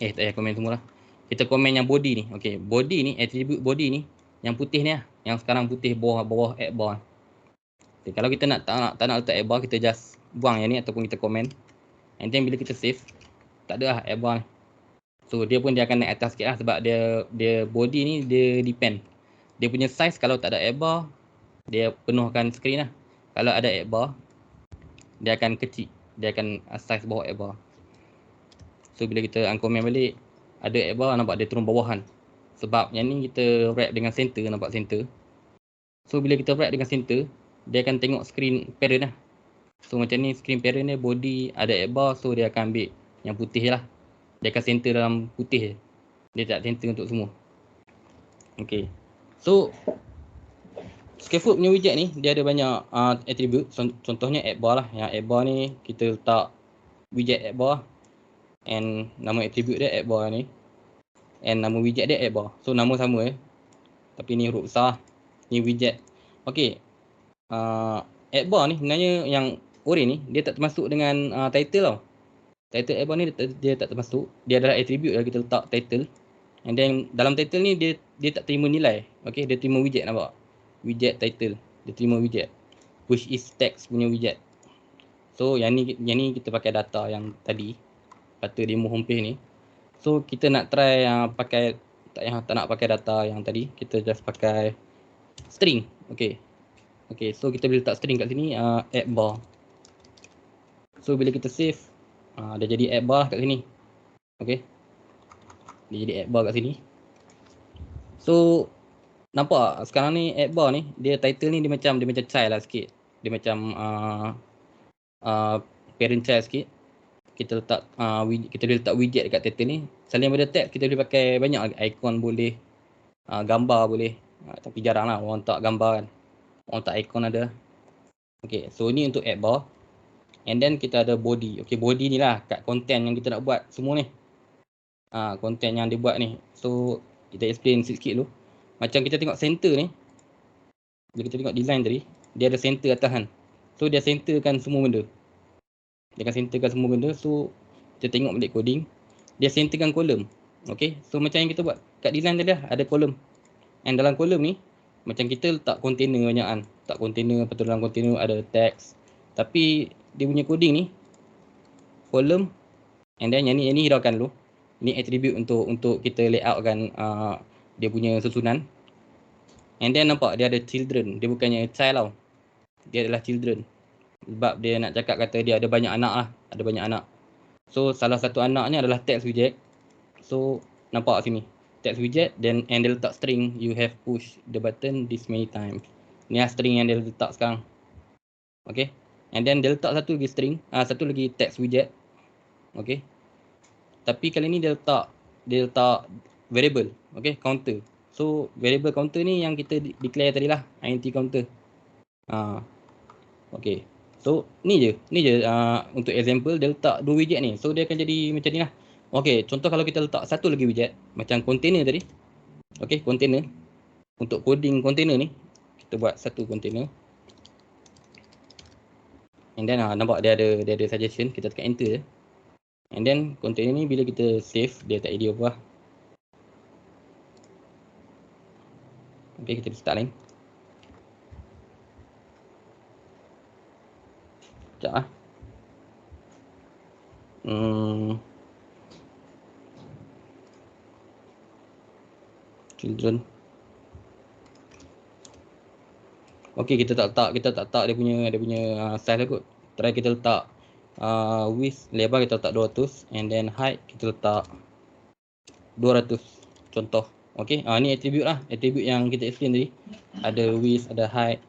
Tak payah komen semua lah. Kita komen yang body ni. Okay, body ni, attribute body ni, yang putih ni lah. Yang sekarang putih bawah air bar. Okay, kalau kita tak nak letak air bar, kita just buang yang ni ataupun kita komen. And then bila kita save, tak ada lah air bar ni. So dia akan naik atas sikit lah, sebab dia body ni dia depend. Dia punya size kalau tak ada air bar, dia penuhkan screen lah. Kalau ada air bar, dia akan kecil. Dia akan size bawah air bar. So bila kita uncomment balik, ada air bar, nampak dia turun bawah kan. Sebab yang ni kita wrap dengan center, nampak center. So bila kita wrap dengan center, dia akan tengok screen parent lah. So macam ni screen parent dia body ada air bar, so dia akan ambil yang putih lah. Dia akan center dalam putih je. Dia tak center untuk semua. Okay, so scaffold punya widget ni dia ada banyak attribute. Contohnya add bar lah. Yang add bar ni kita letak widget add bar, and nama attribute dia add bar ni, and nama widget dia add bar. So nama sama tapi ni huruf besar, ni widget. Okay, add bar ni sebenarnya yang orange ni dia tak termasuk dengan title tau. Title add bar ni dia tak termasuk. Dia adalah attribute lah, kita letak title. And then dalam title ni dia tak terima nilai. Okay, dia terima widget, nampak? Widget title. Dia terima widget, which is text punya widget. So yang ni kita pakai data yang tadi, kata demo homepage ni. So kita nak try pakai tak nak pakai data yang tadi, kita just pakai string. Okay, so kita boleh letak string kat sini, add bar. So bila kita save, dia jadi add bar kat sini. Okay, dia jadi add bar kat sini. So nampak sekarang ni add bar ni, dia title ni dia macam child lah sikit. Dia macam parent child sikit. Kita boleh letak widget dekat title ni. Selain daripada text, kita boleh pakai banyak icon boleh, gambar boleh. Tapi jarang lah orang letak gambar kan. Orang letak icon ada. Okay, so ni untuk add bar. And then kita ada body. Okay, body ni lah kat content yang kita nak buat semua ni. Content yang dia buat ni. So kita explain sikit dulu. Macam kita tengok center ni, bila kita tengok design tadi, dia ada center atas kan. So dia centerkan semua benda. Dia akan centerkan semua benda. So kita tengok balik coding, dia centerkan kolom. Okay, so macam yang kita buat kat design tadi lah, ada kolom. And dalam kolom ni, macam kita letak container banyak kan. Letak container, lepas tu dalam container ada text. Tapi dia punya coding ni, kolom. And then yang ni hiraukan dulu. Ni attribute untuk kita layout kan dia punya susunan. And then nampak dia ada children, dia bukannya child tau, dia adalah children. Sebab dia nak cakap kata dia ada banyak anak lah, ada banyak anak. So salah satu anaknya adalah text widget. So nampak sini, text widget, then and dia letak string, you have pushed the button this many times. Ni lah string yang dia letak sekarang. Okay, and then dia letak satu lagi string, satu lagi text widget. Okay, tapi kali ni dia letak variable, okay, counter. So variable counter ni yang kita declare tadi lah, int counter. Okay, so ni je untuk example dia letak 2 widget ni. So dia akan jadi macam ni lah. Okay, contoh kalau kita letak satu lagi widget macam container tadi. Okay, container. Untuk coding container ni kita buat satu container. And then nampak dia ada suggestion, kita tekan enter je. And then container ni bila kita save dia tak ada apa. Okay, kita start lain. Sekejap lah. Children. Okay, kita tak letak dia punya size lah kot. Try kita letak width, lebar kita letak 200, and then height kita letak 200. Contoh. Okay, ni attribute lah, attribute yang kita explain tadi. Ada width, ada height,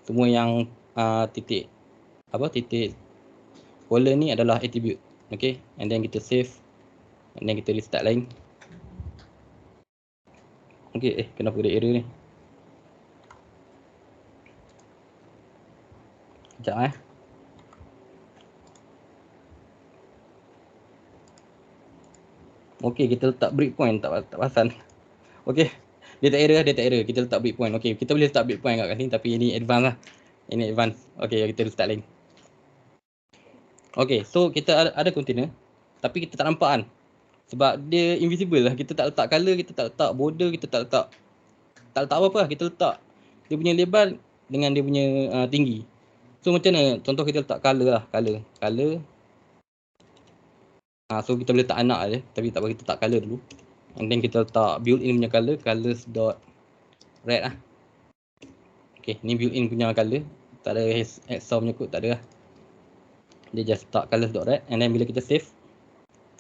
semua yang titik colon ni adalah attribute. Okay, and then kita save, and then kita restart lain. Okay, kenapa ada error ni? Sekejap Okay, kita letak breakpoint, tak pasal. Okay, dia tak error, kita letak breakpoint. Okay, kita boleh letak breakpoint kat sini, tapi ini advance lah. Ini advance. Okay, kita restart lain. Okay, so kita ada container, tapi kita tak nampak kan. Sebab dia invisible lah, kita tak letak color, kita tak letak border, kita tak letak apa-apa lah. Kita letak dia punya lebar dengan dia punya tinggi. So macam mana? Contoh kita letak color lah, color. So kita boleh letak anak je, tapi tak apa, kita letak color dulu. And then kita letak built-in punya color, colors.red lah. Okay, ni built-in punya color. Tak ada extra punya code, tak ada lah. Dia just letak colors.red, and then bila kita save.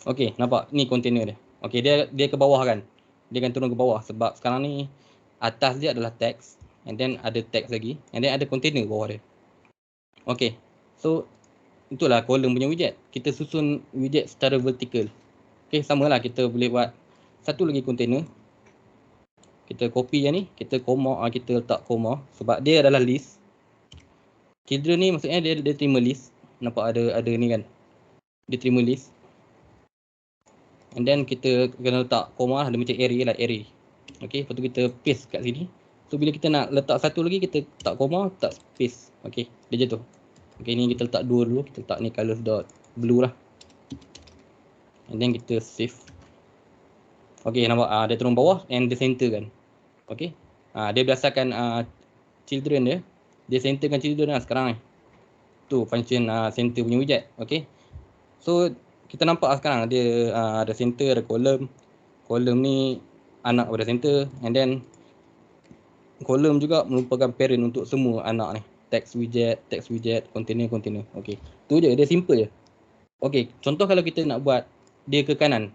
Okay, nampak? Ni container dia. Okay, dia ke bawah kan. Dia akan turun ke bawah sebab sekarang ni atas dia adalah text, and then ada text lagi, and then ada container bawah dia. Okay, so itulah column punya widget. Kita susun widget secara vertical. Okay, samalah kita boleh buat satu lagi container. Kita copy yang ni, kita letak koma sebab dia adalah list. Children ni maksudnya dia terima list. Nampak ada ni kan. Dia terima list. And then kita kena letak koma, ada macam array lah, array. Okay, lepas tu kita paste kat sini. So bila kita nak letak satu lagi, kita letak koma, letak space. Okay, dia jatuh. Okay, ni kita letak dua dulu. Kita letak ni colors.blue lah. And then kita save. Okay, nampak dia turun bawah and dia center kan. Okay, dia berdasarkan children dia. Dia centerkan children lah sekarang ni. Tu function center punya widget. Okay, so kita nampak sekarang dia ada center, ada column. Column ni anak pada center, and then column juga merupakan parent untuk semua anak ni. Text widget, container. Okay, tu je, dia simple je. Okay, contoh kalau kita nak buat dia ke kanan.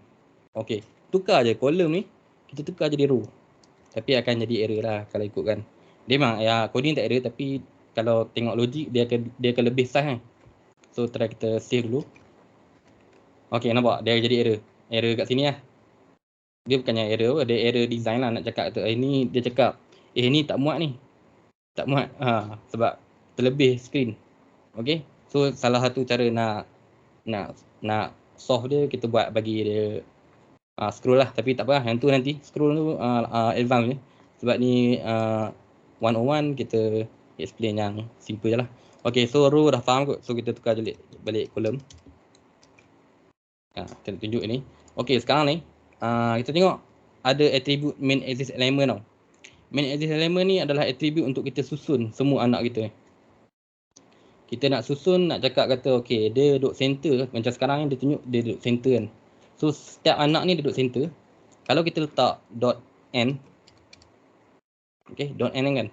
Okay, tukar je column ni, kita tukar jadi row. Tapi akan jadi error lah kalau ikutkan. Dia memang coding tak error, tapi kalau tengok logik dia akan lebih sah kan. So try kita save dulu. Okay, nampak dia jadi error kat sini lah. Dia bukannya error, dia error design lah nak cakap tu. Ini dia cakap ni tak muat ni. Tak muat sebab terlebih screen. Okay, so salah satu cara nak solve dia, kita buat bagi dia scroll lah. Tapi tak apa, yang tu nanti scroll tu advance je. Sebab ni 101 kita explain yang simple je lah. Okay, so row dah faham kot. So kita tukar balik column. Kita tunjuk ni. Okay, sekarang ni kita tengok ada attribute main axis element tau. Main axis element ni adalah attribute untuk kita susun semua anak kita. Kita nak susun, nak cakap kata okay, dia duduk center. Macam sekarang ni dia tunjuk dia duduk center kan. So setiap anak ni duduk center. Kalau kita letak .n, Okay, .n kan.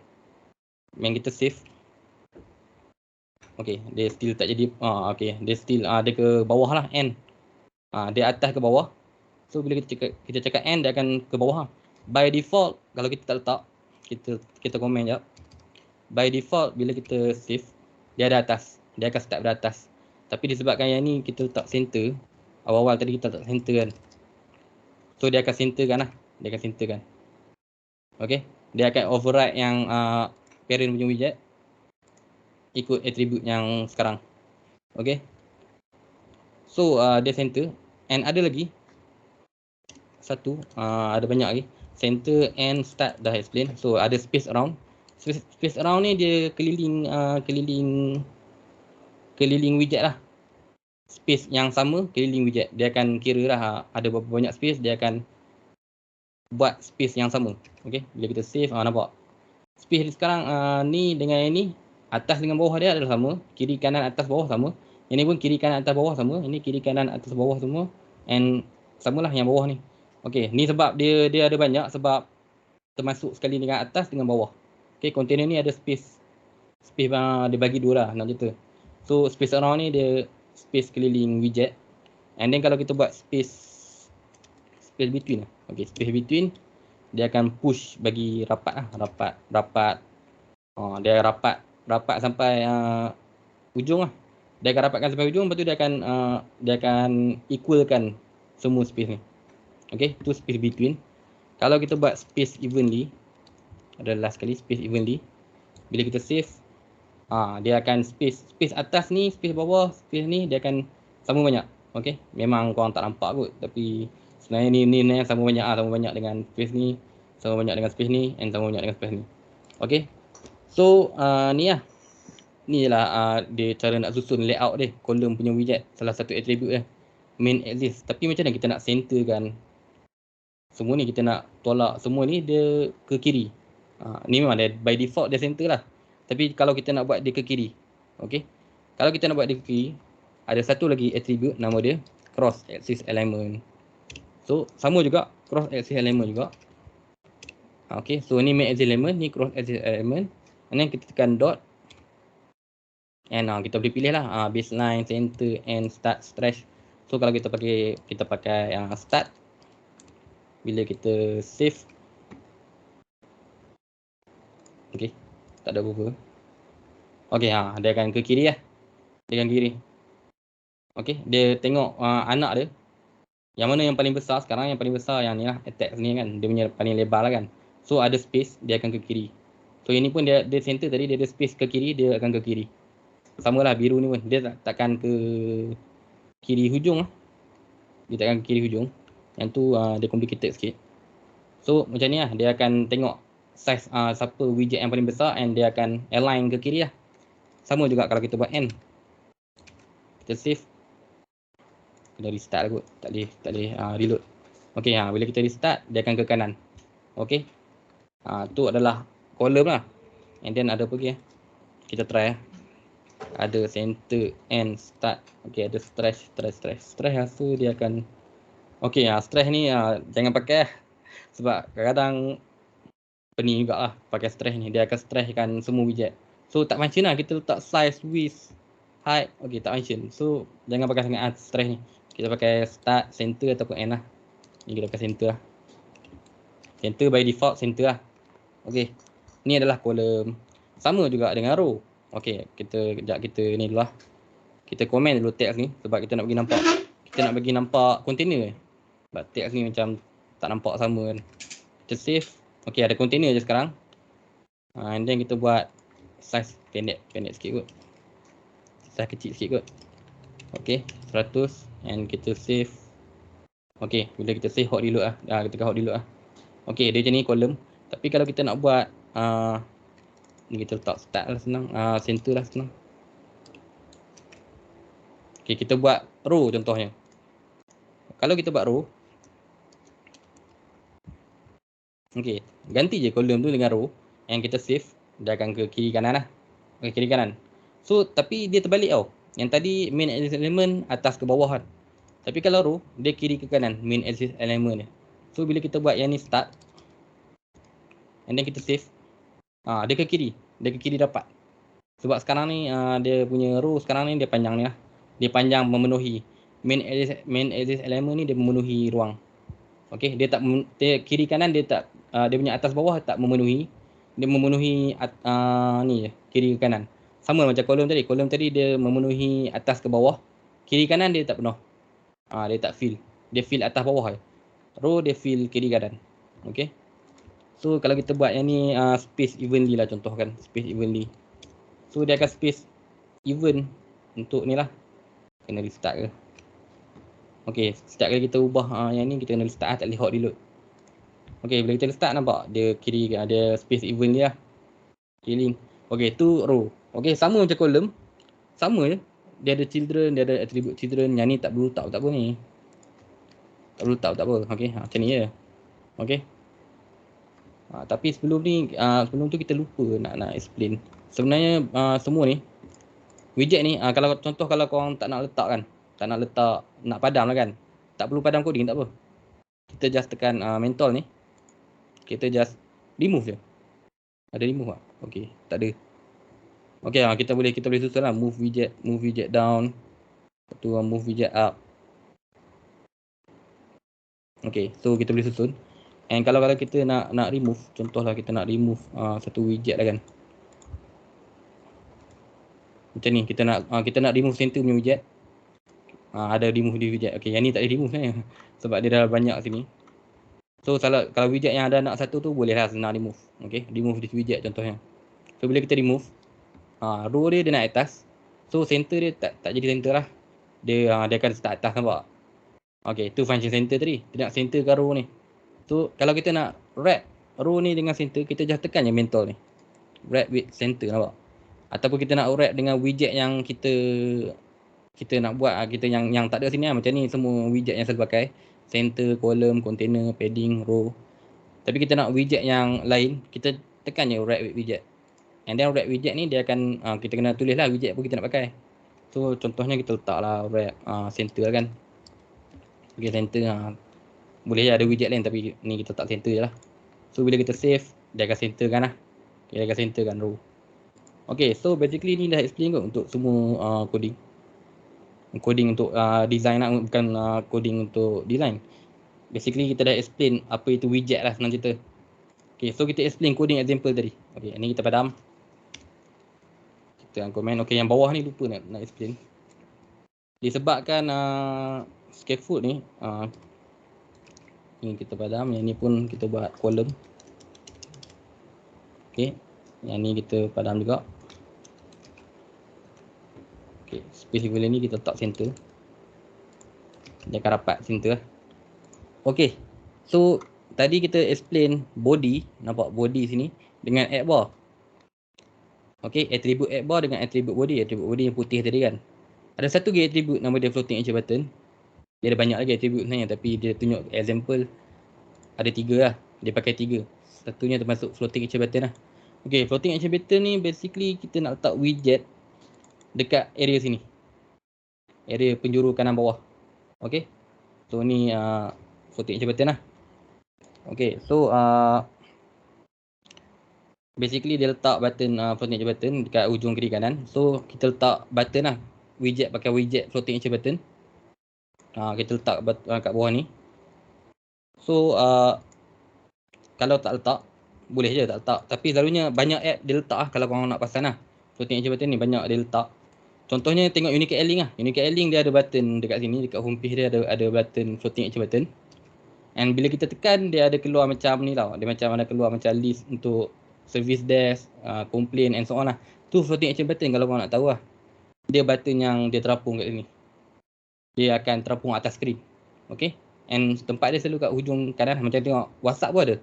Yang kita save. Okay, dia still tak jadi. Okay, dia still dia ke bawah lah n. Dia atas ke bawah. So bila kita cakap n, dia akan ke bawah. By default, kalau kita tak letak, kita komen jap. By default bila kita save, dia ada atas. Dia akan start dari atas. Tapi disebabkan yang ni kita letak center, awal-awal tadi kita letak center kan. So dia akan center kan lah. Dia akan center kan. Okay, dia akan override yang parent punya widget ikut attribute yang sekarang. Okay, so dia center. And ada lagi satu, ada banyak lagi. Center and start dah explain. So ada space around. Space around ni dia keliling keliling widget lah. Space yang sama keliling widget. Dia akan kira lah ada berapa banyak space, dia akan buat space yang sama. Okay, bila kita save, nampak space sekarang ni dengan ini, atas dengan bawah dia adalah sama. Kiri kanan atas bawah sama. Yang ni pun kiri kanan atas bawah sama. Ini kiri kanan atas bawah semua. And samalah yang bawah ni. Okay, ni sebab dia ada banyak, sebab termasuk sekali dengan atas dengan bawah. Okay, container ni ada space dia bagi dua lah nak cerita. So space around ni dia space keliling widget. And then kalau kita buat space between. Okay, space between dia akan push bagi rapat lah, rapat. Dia rapat sampai ujung lah. Dia akan rapatkan sampai ujung, lepas tu dia akan equalkan semua space ni. Okay, tu space between. Kalau kita buat space evenly, ada last kali space evenly. Bila kita save, dia akan space atas ni, space bawah, space ni dia akan sama banyak. Okay, memang korang tak nampak kot, tapi sebenarnya ni sama banyak sama banyak dengan space ni, sama banyak dengan space ni, and sama banyak dengan space ni. Okay, so ni lah. Ni lah dia cara nak susun layout dia, kolom punya widget, salah satu attribute dia, main axis. Tapi macam mana kita nak centerkan semua ni, kita nak tolak semua ni dia ke kiri. Ni memang dia by default dia center lah. Tapi kalau kita nak buat dia ke kiri, okay, kalau kita nak buat dia ke kiri, ada satu lagi attribute nama dia cross axis alignment. So sama juga, cross axis alignment juga. Okay, so ni main axis alignment, ni cross axis alignment. And then kita tekan dot. And kita boleh pilih lah baseline, center, and start, stretch. So kalau kita pakai start, bila kita save, okay, tak ada apa-apa. Okay, dia akan ke kiri lah. Dia akan kiri. Okay, dia tengok anak dia. Yang mana yang paling besar sekarang, yang paling besar yang ni lah, attack ni kan. Dia punya paling lebar lah kan. So ada space, dia akan ke kiri. So ini pun dia center tadi, dia ada space ke kiri, dia akan ke kiri. Sama lah biru ni pun, dia takkan ke kiri hujung lah. Dia takkan ke kiri hujung. Yang tu dia complicated sikit. So macam ni lah, dia akan tengok size siapa widget yang paling besar, and dia akan align ke kiri lah. Sama juga kalau kita buat n. Kita save. Kena restart lah kot. Tak boleh reload. Okay, bila kita restart, dia akan ke kanan. Okay. Tu adalah column lah. And then ada apa lagi? Kita try lah. Ada center and start. Okay, ada stretch. Stretch lah, so dia akan. Okay, stretch ni jangan pakai lah. Sebab kadang-kadang pening juga lah pakai stretch ni. Dia akan stretchkan semua widget. So tak function lah, kita letak size, width, height. Okay, tak function. So jangan pakai sangat stretch ni. Kita pakai start, center ataupun end lah. Ni kita pakai center lah. Center by default center lah. Okay, ni adalah kolom. Sama juga dengan row. Okay, kita ni dulu lah. Kita komen dulu text ni, sebab kita nak bagi nampak. Kita nak bagi nampak container. Sebab text ni macam tak nampak sama kan. Kita save. Okay, ada container je sekarang. And then kita buat size pendek sikit kot. Size kecil sikit kot. Okay, 100. And kita save. Okay, bila kita save hot reload lah. Kita tekan hot reload lah. Okay, dia macam ni kolom. Tapi kalau kita nak buat ni kita letak start lah senang, center lah senang. Okay, kita buat row contohnya. Kalau kita buat row, okay, ganti je kolom tu dengan row. Yang kita save, dia akan ke kiri kanan lah. Okay, kiri kanan. So, tapi dia terbalik tau. Yang tadi main axis element atas ke bawah kan. Tapi kalau row, dia kiri ke kanan main axis element dia. So, bila kita buat yang ni start, and then kita save, Dia ke kiri. Dia ke kiri dapat. Sebab sekarang ni dia punya row sekarang ni dia panjang ni lah. Dia panjang memenuhi main axis element ni, dia memenuhi ruang. Okey, dia kiri kanan dia tak dia punya atas bawah tak memenuhi. Dia memenuhi ni je, kiri ke kanan. Sama macam kolom tadi. Kolom tadi dia memenuhi atas ke bawah. Kiri kanan dia tak penuh. Dia tak fill. Dia fill atas bawah je. Row dia fill kiri kanan. Okey. So kalau kita buat yang ni space evenly lah, contohkan space evenly. So dia akan space even untuk ni lah. Kena restart ke. Okey, setiap kali kita ubah yang ni kita kena restart tak boleh hot reload. Okey, bila kita restart nampak dia kiri dia space evenly lah. Killing. Okey, tu row. Okey, sama macam column. Sama je. Dia ada children, dia ada attribute children. Yang ni tak perlu tak apa ni. Tak perlu tak apa. Okey, macam ni je. Okey. Tapi sebelum ni sebelum tu kita lupa nak explain. Sebenarnya semua ni widget ni kalau contoh kalau korang tak nak letak kan, tak nak letak, nak padam lah kan, tak perlu padam coding tak apa. Kita just tekan mentol ni, kita just remove je. Ada remove tak? Okey, tak ada. Okey, kita boleh susun lah, move widget down, tu move widget up. Okey, so kita boleh susun. And kalau kita nak remove, contohlah kita nak remove satu widget lah kan. Macam ni, kita nak remove center punya widget. Ada remove di widget. Okey, yang ni tak ada remove sebenarnya sebab dia dah banyak sini. So kalau widget yang ada anak satu tu bolehlah senang remove. Okey, remove this widget contohnya. So bila kita remove, row dia naik atas. So center dia tak jadi center lah. Dia akan start atas, nampak? Okey, tu function center tadi. Dia nak centerkan row ni. So kalau kita nak wrap row ni dengan center, kita just tekan je mentol ni. Wrap with center, nampak? Ataupun kita nak wrap dengan widget yang kita nak buat, kita yang tak ada sini lah. Macam ni semua widget yang selalu pakai. Center, column, container, padding, row. Tapi kita nak widget yang lain, kita tekan je wrap with widget. And then wrap widget ni dia akan kita kena tulis lah widget apa kita nak pakai. So contohnya kita letak lah wrap center kan. Okay, center boleh je ada widget lain tapi ni kita tak center je lah. So bila kita save, dia akan centerkan lah. Dia akan centerkan row. Okay, so basically ni dah explain kot untuk semua coding. Coding untuk design lah, bukan coding untuk design. Basically kita dah explain apa itu widget lah senang cerita. Okay, so kita explain coding example tadi. Okay, ni kita padam. Kita komen. Okay, yang bawah ni lupa nak explain. Disebabkan scaffold ni, ni kita padam. Yang ni pun kita buat column. Okay, yang ni kita padam juga. Okay, space equivalent ni kita letak center. Dia akan rapat center lah. Okay, so tadi kita explain body, nampak body sini dengan add bar. Okay, attribute add bar dengan attribute body. Attribute body yang putih tadi kan. Ada satu lagi attribute nama dia floating action button. Dia ada banyak lagi attribute sebenarnya, tapi dia tunjuk example ada 3 lah. Dia pakai 3. Satunya termasuk floating action button lah. Okay, floating action button ni basically kita nak letak widget dekat area sini. Area penjuru kanan bawah. Okay, so ni floating action button lah. Okay, so basically dia letak button floating action button dekat ujung kiri kanan. So kita letak button lah, widget pakai widget floating action button. Kita letak kat bawah ni. So kalau tak letak, boleh je tak letak. Tapi selalunya banyak app dia letak lah kalau korang nak pasang lah. Floating action button ni banyak dia letak. Contohnya tengok Unicode Airlink lah. Unicode Airlink dia ada button dekat sini, dekat home page dia ada button floating action button. And bila kita tekan, dia ada keluar macam ni tau. Dia macam ada keluar macam list untuk service desk, complaint and so on lah. Tu floating action button kalau korang nak tahu lah. Dia button yang dia terapung kat sini. Dia akan terapung atas skrin. Okay. And tempat dia selalu kat hujung kanan. Macam tengok WhatsApp pun ada.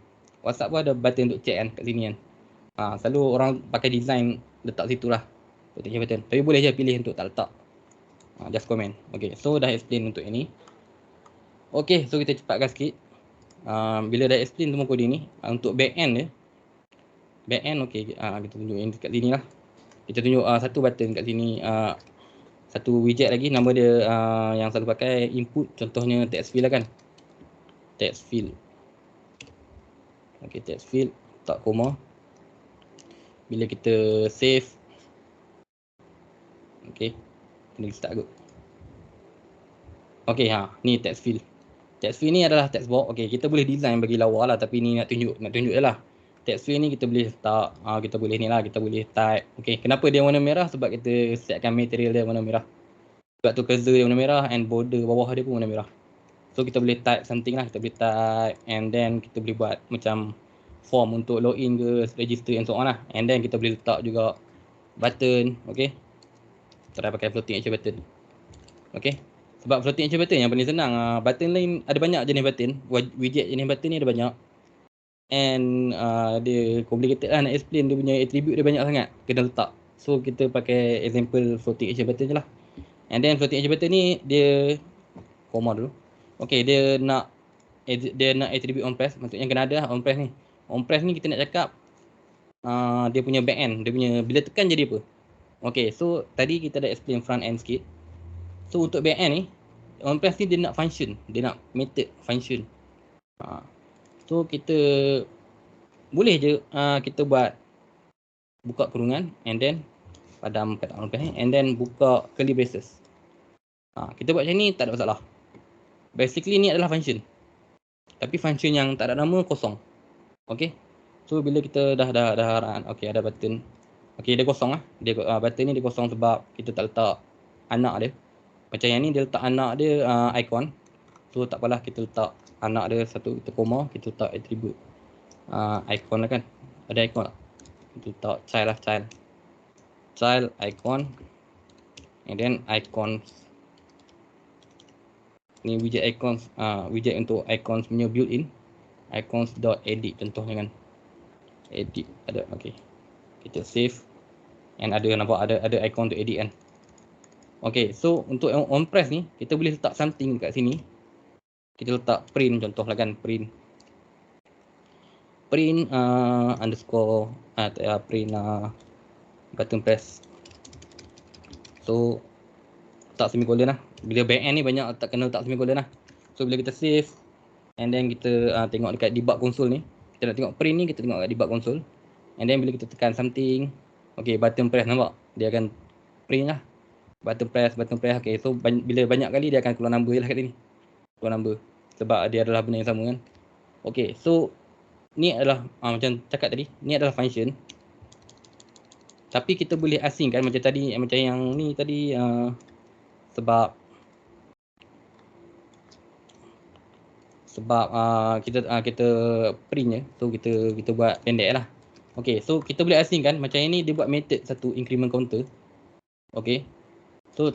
WhatsApp pun ada button untuk check kan kat sini kan. Selalu orang pakai design letak situ lah floating action button. Tapi boleh je pilih untuk tak letak. Just comment. Okay, so dah explain untuk ini. Okay, so kita cepatkan sikit. Bila dah explain semua coding ni, untuk back end dia. Back end, okay, kita tunjuk yang dekat sini lah. Kita tunjuk satu button kat sini. Satu widget lagi, nama dia yang selalu pakai input. Contohnya text field lah kan. Text field. Okay, text field. Tak koma. bila kita save. Okay, kena start kot. Okay, ni text field. Text field ni adalah text box. Okay, kita boleh design bagi lawa lah, tapi ni nak tunjuk je lah. Text field ni kita boleh letak, kita boleh ni lah, kita boleh type. Okay, kenapa dia warna merah? Sebab kita setkan material dia warna merah. Sebab tu cursor dia warna merah and border bawah dia pun warna merah. So kita boleh type something lah, kita boleh type and then kita boleh buat macam form untuk login ke, register and so on lah. And then kita boleh letak juga button. Okay, try pakai floating action button. Okay, sebab floating action button yang paling senang. Button lain ada banyak jenis button, widget jenis button ni ada banyak. And dia complicated lah nak explain, dia punya attribute dia banyak sangat kena letak. So kita pakai example floating action button je lah. And then floating action button ni dia koma dulu. Okay, dia nak attribute on press, maksudnya kena ada lah on press ni. On press ni kita nak cakap dia punya back end, dia punya bila tekan jadi apa. Okay, so tadi kita dah explain front end sikit. So untuk back end ni, on press ni dia nak function, dia nak method function. So kita boleh je kita buat buka kurungan and then padam kat on press ni and then buka curly braces. Kita buat macam ni tak ada masalah. Basically ni adalah function. Tapi function yang tak ada nama kosong. Okay, so bila kita dah okay, ada button. Okay, dia kosong lah. Dia button ni dia kosong sebab kita tak letak anak dia. Macam yang ni dia letak anak dia icon. So tak apalah, kita letak anak dia satu, kita koma, kita letak attribute icon lah kan. Ada icon tak? Kita letak child lah, child icon and then icons. Ni widget icons, widget untuk icons punya built-in icons.edit contohnya kan. Edit ada. Okay, kita save and ada nampak ada icon untuk edit kan. Okay, so untuk on press ni kita boleh letak something kat sini. Kita letak print contohlah kan, print underscore print button press. So letak semicolon lah. Bila back end ni banyak tak kena letak semicolon lah. So bila kita save and then kita tengok dekat debug console ni, kita nak tengok print ni, kita tengok kat debug console. And then bila kita tekan something, okay, button press nampak, dia akan print lah. Button press. Okay, so bila banyak kali dia akan keluar number je lah kat sini. Keluar number sebab dia adalah benda yang sama kan. Okay, so ni adalah macam cakap tadi, ni adalah function. Tapi kita boleh asingkan macam tadi, macam yang ni tadi sebab kita print je. So kita buat pendek lah. Okay, so kita boleh asingkan macam ini, dia buat method satu increment counter. Okay, so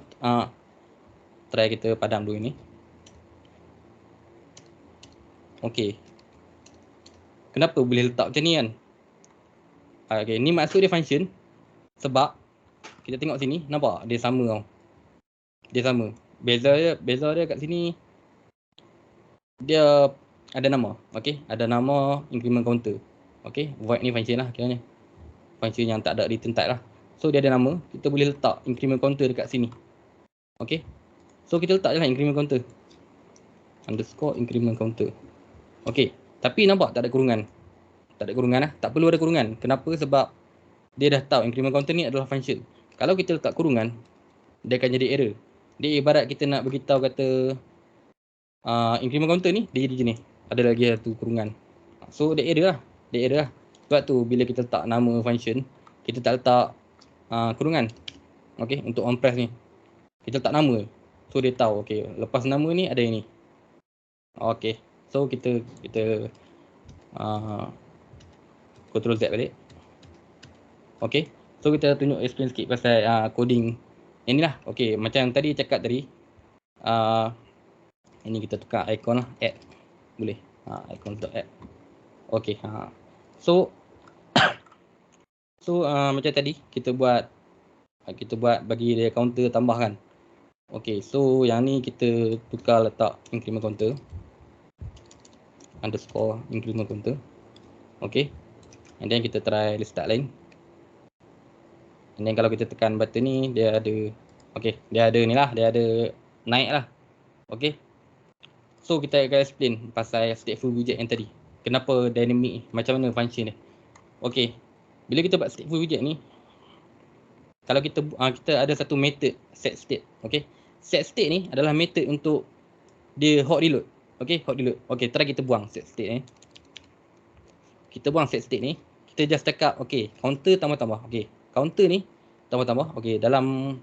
try kita padam dulu ni. Okay, kenapa boleh letak macam ni kan? Okay, ni maksud dia function. Sebab kita tengok sini, nampak dia sama tau. Dia sama. Beza dia kat sini, dia ada nama. Okay, ada nama increment counter. Okay, void ni function lah kiranya. Function yang tak ada return type lah. So dia ada nama, kita boleh letak increment counter dekat sini. Okay, so kita letak je lah increment counter underscore increment counter. Okay, tapi nampak tak ada kurungan. Tak ada kurungan lah, tak perlu ada kurungan. Kenapa? Sebab dia dah tahu increment counter ni adalah function. Kalau kita letak kurungan, dia akan jadi error. Dia ibarat kita nak beritahu kata increment counter ni dia jadi jenis, ada lagi satu kurungan. So dia error lah. Sebab tu bila kita letak nama function, kita tak letak kurungan. Okay, untuk on press ni kita letak nama. So dia tahu, okay, lepas nama ni ada ini. Okay, so kita Ctrl Z balik. Okay, so kita tunjuk explain sikit pasal coding yang ni lah. Okay, macam tadi cakap tadi, ini kita tukar icon lah, add. Boleh, icon.add. Okay, so macam tadi kita buat bagi dia counter tambahkan. Okay, so yang ni kita tukar letak increment counter underscore increment counter. Okay, and then kita try start line. And then kalau kita tekan button ni, dia ada, okay, dia ada ni lah, dia ada naik lah. Okay, so kita akan explain pasal stateful widget yang tadi. Kenapa dynamic, macam mana function dia. Okay, Bila kita buat stateful widget ni, kalau kita ada satu method set state. Okay, set state ni adalah method untuk dia hot reload. Okay, hot reload. Okay, try kita buang set state ni. Kita buang set state ni, kita just cakap okay, counter tambah-tambah. Okay, counter ni tambah-tambah. Okay, dalam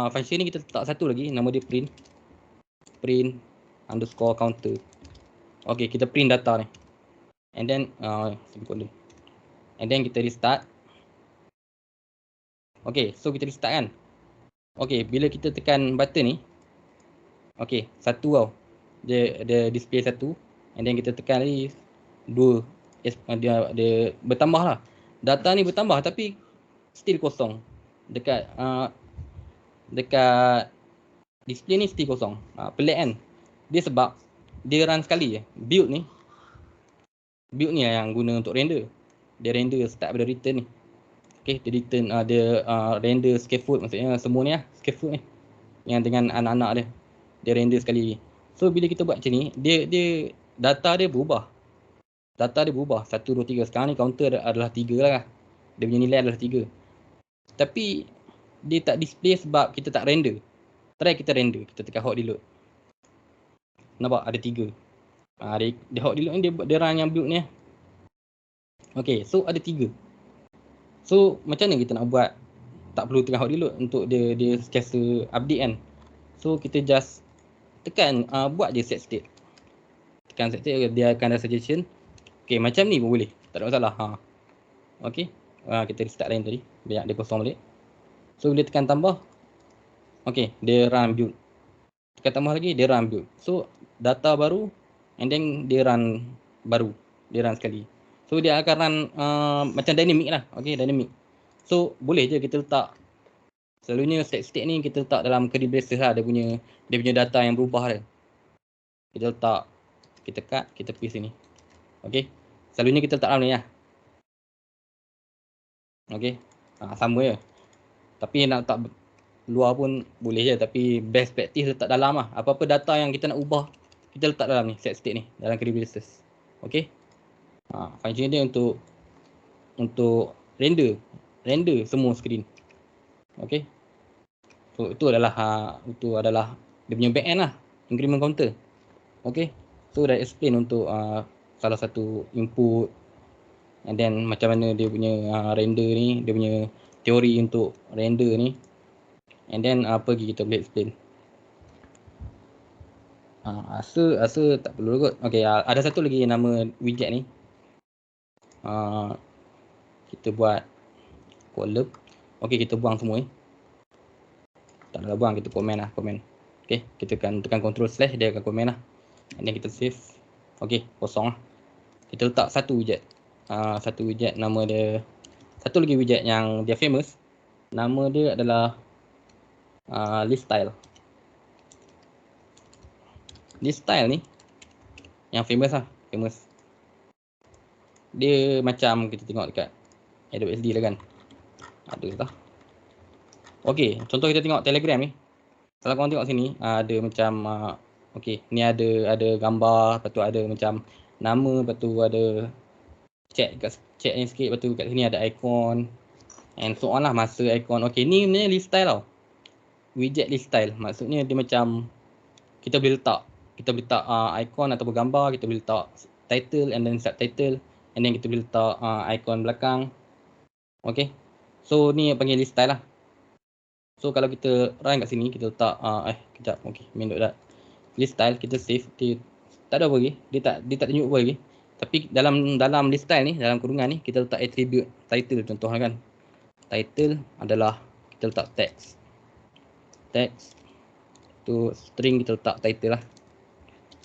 function ni kita letak satu lagi, nama dia print underscore counter. Okay, kita print data ni, and then semicolon, and then kita restart. Okay, so kita restart kan. Okay, bila kita tekan button ni, okay, satu tau, dia display satu, and then kita tekan lagi dua, dia bertambah lah. Data ni bertambah tapi still kosong. Dekat display ni still kosong. Pelik kan? Dia sebab dia run sekali je. Build ni lah yang guna untuk render. Dia render start pada return ni. Okay, dia return dia render scaffold, maksudnya semua ni lah scaffold ni yang dengan anak-anak dia. Dia render sekali. So bila kita buat macam ni, dia data dia berubah. Data dia berubah 1, 2, 3. Sekarang ni counter adalah 3 lah. Dia punya nilai adalah 3. Tapi dia tak display sebab kita tak render. Try kita render, kita tekan hot reload. Nampak ada 3. Dia hot reload ni dia run yang build ni. Okay, so ada 3. So macam mana kita nak buat tak perlu tekan hot reload untuk dia sentiasa update kan. So kita just tekan buat je set state. Tekan set state, dia akan ada suggestion. Okay, macam ni pun boleh, tak ada masalah. Okay, kita restart lain tadi, biar dia kosong balik. So bila tekan tambah, okay, dia run build. Tekan tambah lagi, dia run build. So data baru, and then dia run baru, dia run sekali. So dia akan run macam dynamic lah. Okay, dynamic. So boleh je kita letak, selalunya set state ni kita letak dalam curly braces lah, dia punya data yang berubah dia. Kita letak, kita cut, kita paste sini. Okay, selalunya kita letak dalam ni lah. Okay, sama je. Tapi nak letak luar pun boleh je, tapi best practice letak dalam lah. Apa-apa data yang kita nak ubah, kita letak dalam ni, set state ni, dalam curly braces. Okay, function dia untuk render semua screen. Okay, so itu adalah dia punya backend lah, increment counter. Okay, so dah explain untuk salah satu input, and then macam mana dia punya render ni, dia punya teori untuk render ni, and then apa lagi kita boleh explain. Rasa tak perlu kot. Okay, ada satu lagi nama widget ni. Kita buat column. Okay, kita buang semua ni. Tak adalah buang, kita komen lah, komen. Okay, kita tekan control / dia akan komen lah, and then kita save. Okay, kosong lah. Kita letak satu widget. Satu widget, nama dia, satu lagi widget yang dia famous, nama dia adalah list style. List style ni yang famous lah, famous. Dia macam kita tengok dekat Adobe XD lah kan, ada lah. Okay, contoh kita tengok Telegram ni. Kalau korang tengok sini, ada macam okay, ni ada gambar, lepas tu ada macam nama, lepas tu ada chat ni sikit, lepas tu kat sini ada icon and so on lah, masa icon. Okay, ni list style tau, widget list style. Maksudnya dia macam kita boleh letak icon ataupun gambar, kita boleh letak title and then subtitle, and then kita boleh letak icon belakang. Okay, so ni panggil list style lah. So kalau kita run kat sini, kita letak kejap, okay, main.dat list style, kita save, dia tak ada apa lagi, dia tak tunjuk apa lagi. Tapi dalam list style ni, dalam kurungan ni, kita letak attribute title contohnya kan. Title adalah kita letak text tu string, kita letak title lah.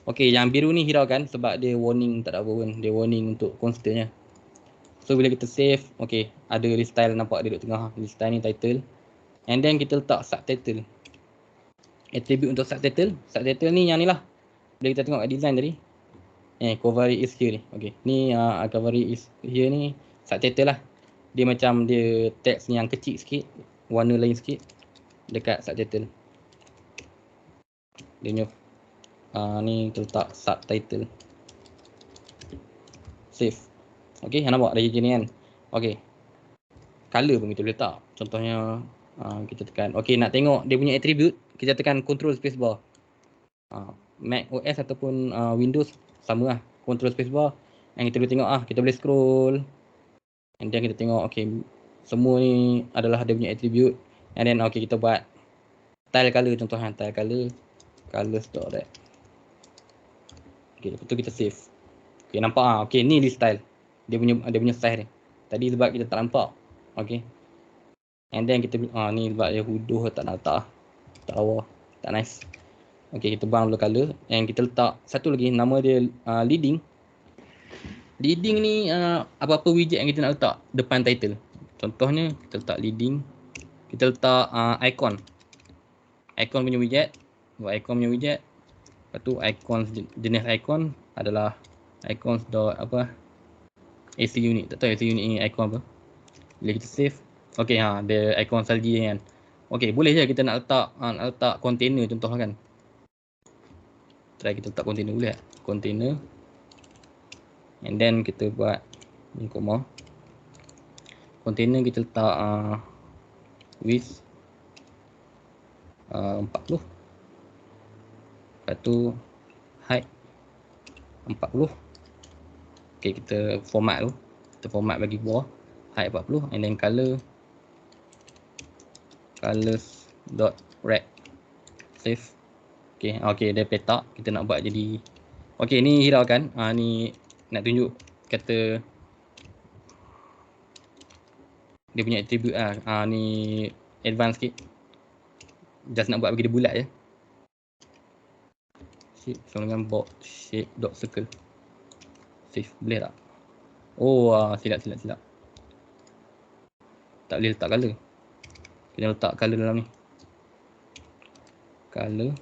Okay, yang biru ni hiraukan sebab dia warning, tak ada apa pun, dia warning untuk constantnya. So bila kita save, okay, ada list style nampak dia duduk tengah, list style ni title, and then kita letak subtitle, attribute untuk subtitle ni yang ni lah. Bila kita tengok kat design tadi, Covery is here ni. Okay, ni Covery is here ni subtitle lah. Dia macam dia text yang kecil sikit, warna lain sikit dekat subtitle. Dia punya ni kita letak subtitle. Save. Okey, hang nampak dari ni kan. Okey. Color pun kita boleh letak. Contohnya kita tekan. Okey, nak tengok dia punya attribute, kita tekan control spacebar. Mac OS ataupun Windows sama lah. Control spacebar. Yang kita boleh tengok kita boleh scroll. And then kita tengok semua ni adalah dia punya attribute. And then kita buat tile color contohnya, tile color colors.red. Lepas tu kita save. Nampak ni list style. Dia punya size ni. Tadi sebab kita tak nampak. And then kita ni sebab dia huduh tak nak letak. Tak lawa. Tak nice. Kita buang dulu color. And kita letak satu lagi nama dia leading. Leading ni apa-apa widget yang kita nak letak depan title. Contohnya kita letak leading. Kita letak icon. Icon punya widget. Buat icon punya widget. Lepas tu icon, jenis icon adalah icons dot AC unit. Tak tahu AC unit ni icon apa. Bila kita save. Dia icon salji kan. Boleh je kita nak letak container contoh kan. Try kita letak container boleh tak? Container. And then kita buat ni koma. Container kita letak width 40. Lepas tu height 40. Kita format tu. Kita format bagi bawah height 40 and then colors dot red. Save. Dia petak. Kita nak buat jadi ni hiraukan. Ni nak tunjuk kata dia punya attribute ni advance sikit. Just nak buat bagi dia bulat je. Shape sama dengan box shape dot circle. Save. Boleh tak? Silap. Tak boleh letak color. Kita letak color dalam ni. Colors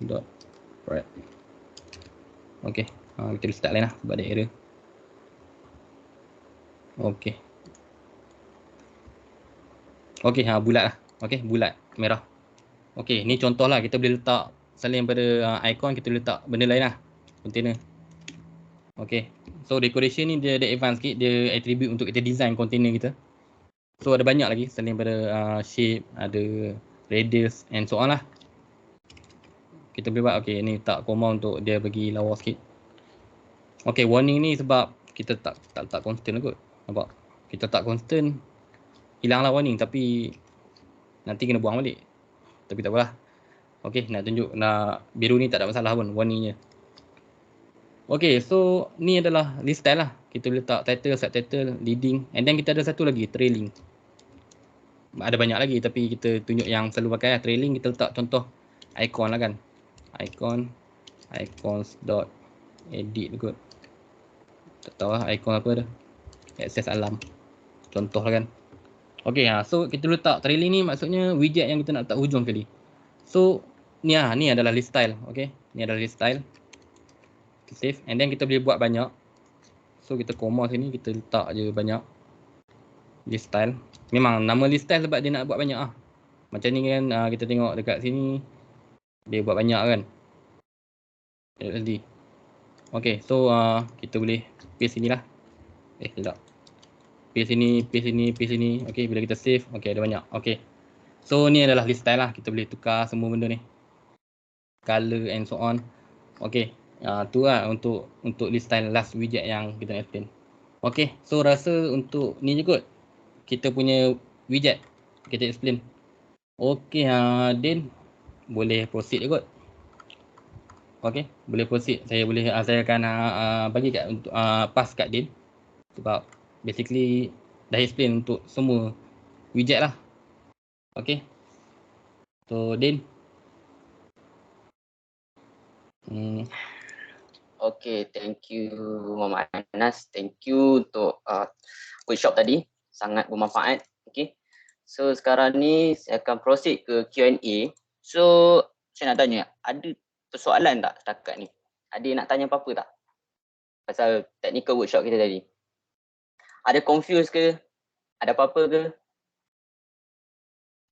dot red. Kita start lain lah sebab ada error. Bulat lah. Bulat merah. Ni contoh lah, kita boleh letak selain daripada icon, kita boleh letak benda lain lah. Container. So decoration ni dia ada advance sikit, dia attribute untuk kita design container kita. So ada banyak lagi selain daripada shape, ada radius and so on lah. Kita boleh buat ni letak comma untuk dia bagi lawa sikit. Warning ni sebab kita tak letak constant kot. Nampak? Kita letak constant, hilanglah warning tapi nanti kena buang balik. Tapi tak apalah. Nak tunjuk biru ni tak ada masalah pun warningnya. So ni adalah list style lah. Kita boleh letak title, subtitle, leading and then kita ada satu lagi trailing. Ada banyak lagi tapi kita tunjuk yang selalu pakai lah. Trailing kita letak contoh icon lah kan. Icons dot edit kot. Tak tahu lah icon apa dah. Access alarm. Contoh lah kan. So kita letak trailing ni maksudnya widget yang kita nak letak hujung kali. So ni adalah list style. Ni adalah list style. Kita save and then kita boleh buat banyak. So kita koma sini, kita letak je banyak list style. Memang nama list style sebab dia nak buat banyak lah. Macam ni kan kita tengok dekat sini dia buat banyak kan. LSD. So kita boleh paste sini lah. Sekejap. Paste sini. Bila kita save, ada banyak. So ni adalah list style lah. Kita boleh tukar semua benda ni. Color and so on. Tu lah untuk list style last widget yang kita nak explain. So rasa untuk ni je kot. Kita punya widget kita explain. Din boleh proceed je kot. Boleh proceed. Saya akan bagi untuk pass kat Din. Sebab basically dah explain untuk semua widget lah. So Din. Thank you Muhammad Anas. Thank you untuk workshop tadi. Sangat bermanfaat. So sekarang ni saya akan proceed ke Q&A. So saya nak tanya, ada persoalan tak setakat ni? Ada nak tanya apa-apa tak? Pasal technical workshop kita tadi. Ada confused ke? Ada apa-apa ke?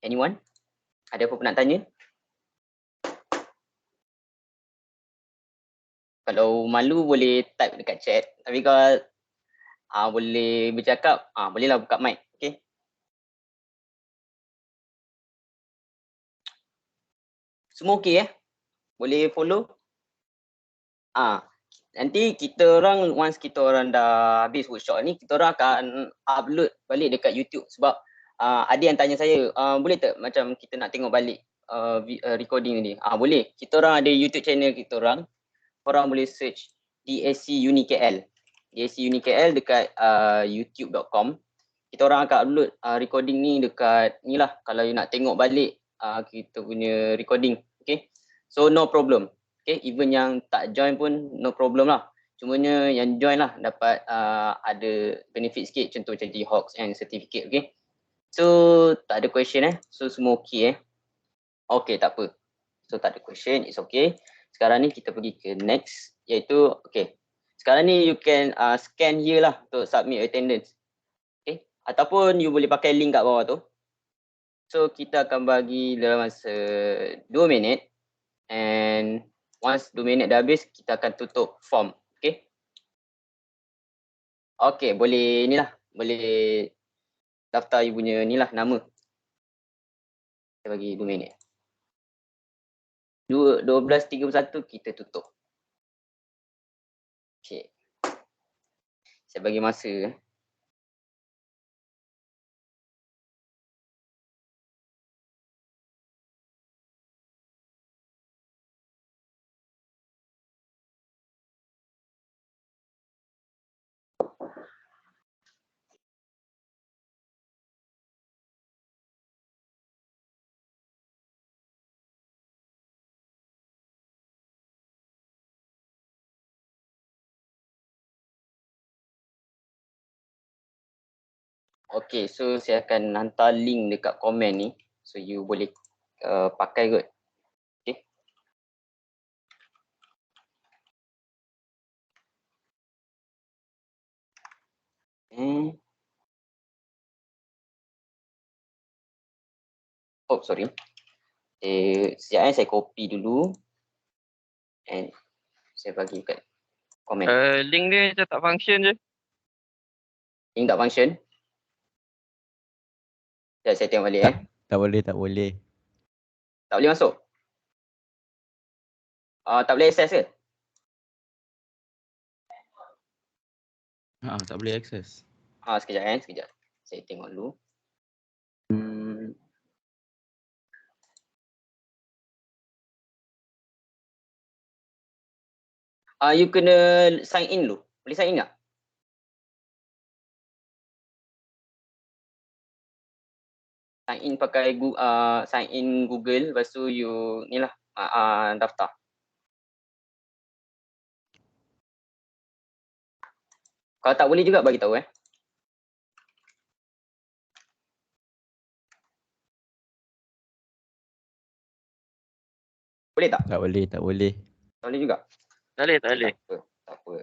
Anyone? Ada apa-apa nak tanya? Kalau malu boleh type dekat chat. Tapi kalau boleh bercakap, bolehlah buka mic. Okay. Semua okey Boleh follow? Nanti kita orang once kita orang dah habis workshop ni, kita orang akan upload balik dekat YouTube sebab ada yang tanya saya, boleh tak macam kita nak tengok balik recording ni? Boleh. Kita orang ada YouTube channel kita orang. Korang boleh search DSC Uni KL. DSC Uni KL dekat youtube.com. Kita orang akan upload recording ni dekat ni lah kalau you nak tengok balik kita punya recording. Okay. So no problem. Okay, even yang tak join pun no problem lah. Cumanya yang join lah dapat ada benefit sikit, contoh macam Hawks and certificate. Okay. So tak ada question So semua okay Okay, tak apa. So tak ada question, it's okay. Sekarang ni kita pergi ke next, iaitu okay. Sekarang ni you can scan here lah untuk submit attendance. Okay. Ataupun you boleh pakai link kat bawah tu. So kita akan bagi dalam masa 2 minit. And once 2 minit dah habis, kita akan tutup form. Okay. Okay, boleh ni lah. Boleh daftar you punya ni lah nama. Kita bagi 2 minit. 12.31 kita tutup. Okay. Saya bagi masa. Okay, so saya akan hantar link dekat komen ni. So you boleh pakai kot. Okay. Oh, sorry. Sekejap saya copy dulu. And saya bagi kat komen. Link dia macam tak function je. Link tak function. Sekejap saya tengok balik Tak boleh, tak boleh. Tak boleh masuk? Tak boleh access ke? Tak boleh akses. Sekejap sekejap. Saya tengok dulu. You kena sign in dulu. Boleh sign in tak? Sign in pakai sign in Google, lepas tu you ni lah daftar. Kalau tak boleh juga bagi tahu Boleh tak? Tak boleh, tak boleh. Tak boleh juga. Tak boleh. Tak apa.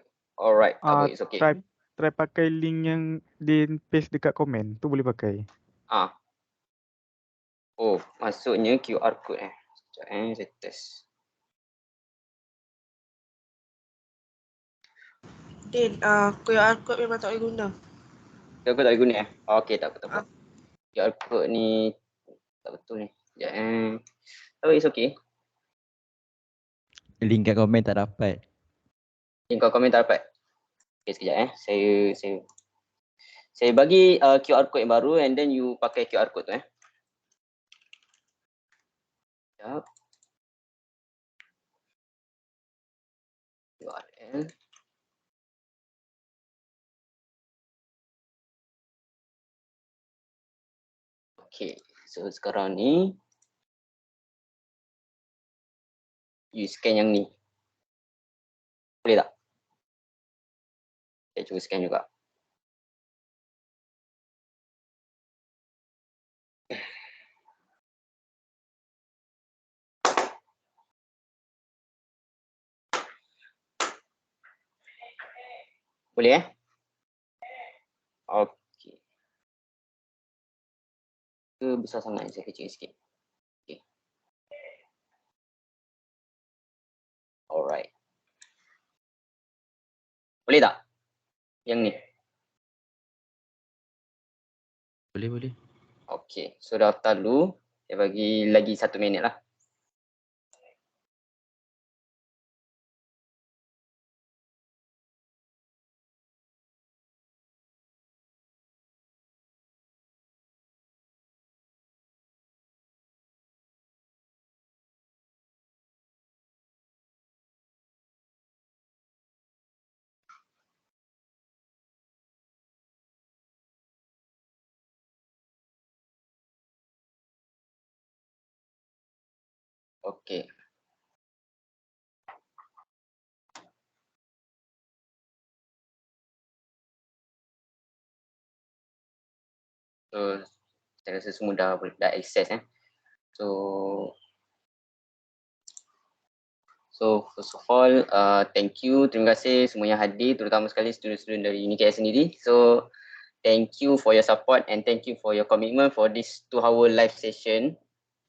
Alright, tak apa, it's okay. Try pakai link yang dia paste dekat komen. Tu boleh pakai. Oh, maksudnya QR code Sekejap saya test. Din, QR code memang tak boleh guna. QR code tak boleh guna Okay, tak apa. QR code ni tak betul ni. Sekejap Oh, it's okay. Link kat komen tak dapat. Link kat komen tak dapat. Okay, sekejap Saya bagi QR code yang baru and then you pakai QR code tu Sekejap. URL. Okay, so sekarang ni you scan yang ni. Boleh tak? Saya cuba scan juga. Boleh Okay. Ke besar sangat saya kecil sikit. Okay. Alright. Boleh tak? Yang ni. Boleh. Okey. So daftar dulu. Saya bagi lagi 1 minit lah. Okey. So saya rasa semua dah access So first of all, thank you, terima kasih semua yang hadir, terutama sekali student-student dari UniKS sendiri. So thank you for your support and thank you for your commitment for this 2-hour live session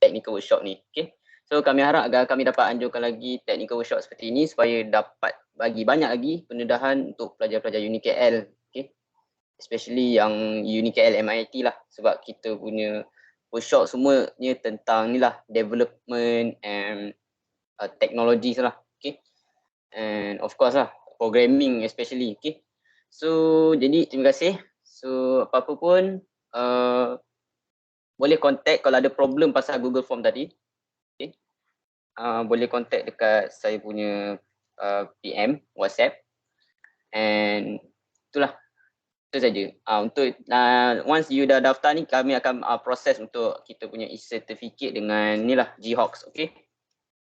technical workshop ni. Okay. So kami harap agar kami dapat anjurkan lagi technical workshop seperti ini supaya dapat bagi banyak lagi pendedahan untuk pelajar-pelajar UniKL. Okay. Especially yang UniKL MIT lah, sebab kita punya workshop semuanya tentang ni lah, development and technologies lah, okay, and of course lah programming especially, okay. So jadi terima kasih. So apa-apa pun boleh contact kalau ada problem pasal Google Form tadi, okay. Boleh contact dekat saya punya PM WhatsApp, and itulah, itu saja. Untuk once you dah daftar ni, kami akan proses untuk kita punya e-certificate dengan ni lah GHOX, okay.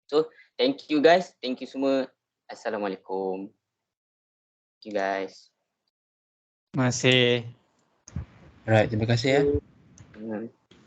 So thank you guys, thank you semua. Assalamualaikum. Thank you guys. Terima kasih. Alright, terima kasih ya. Hmm.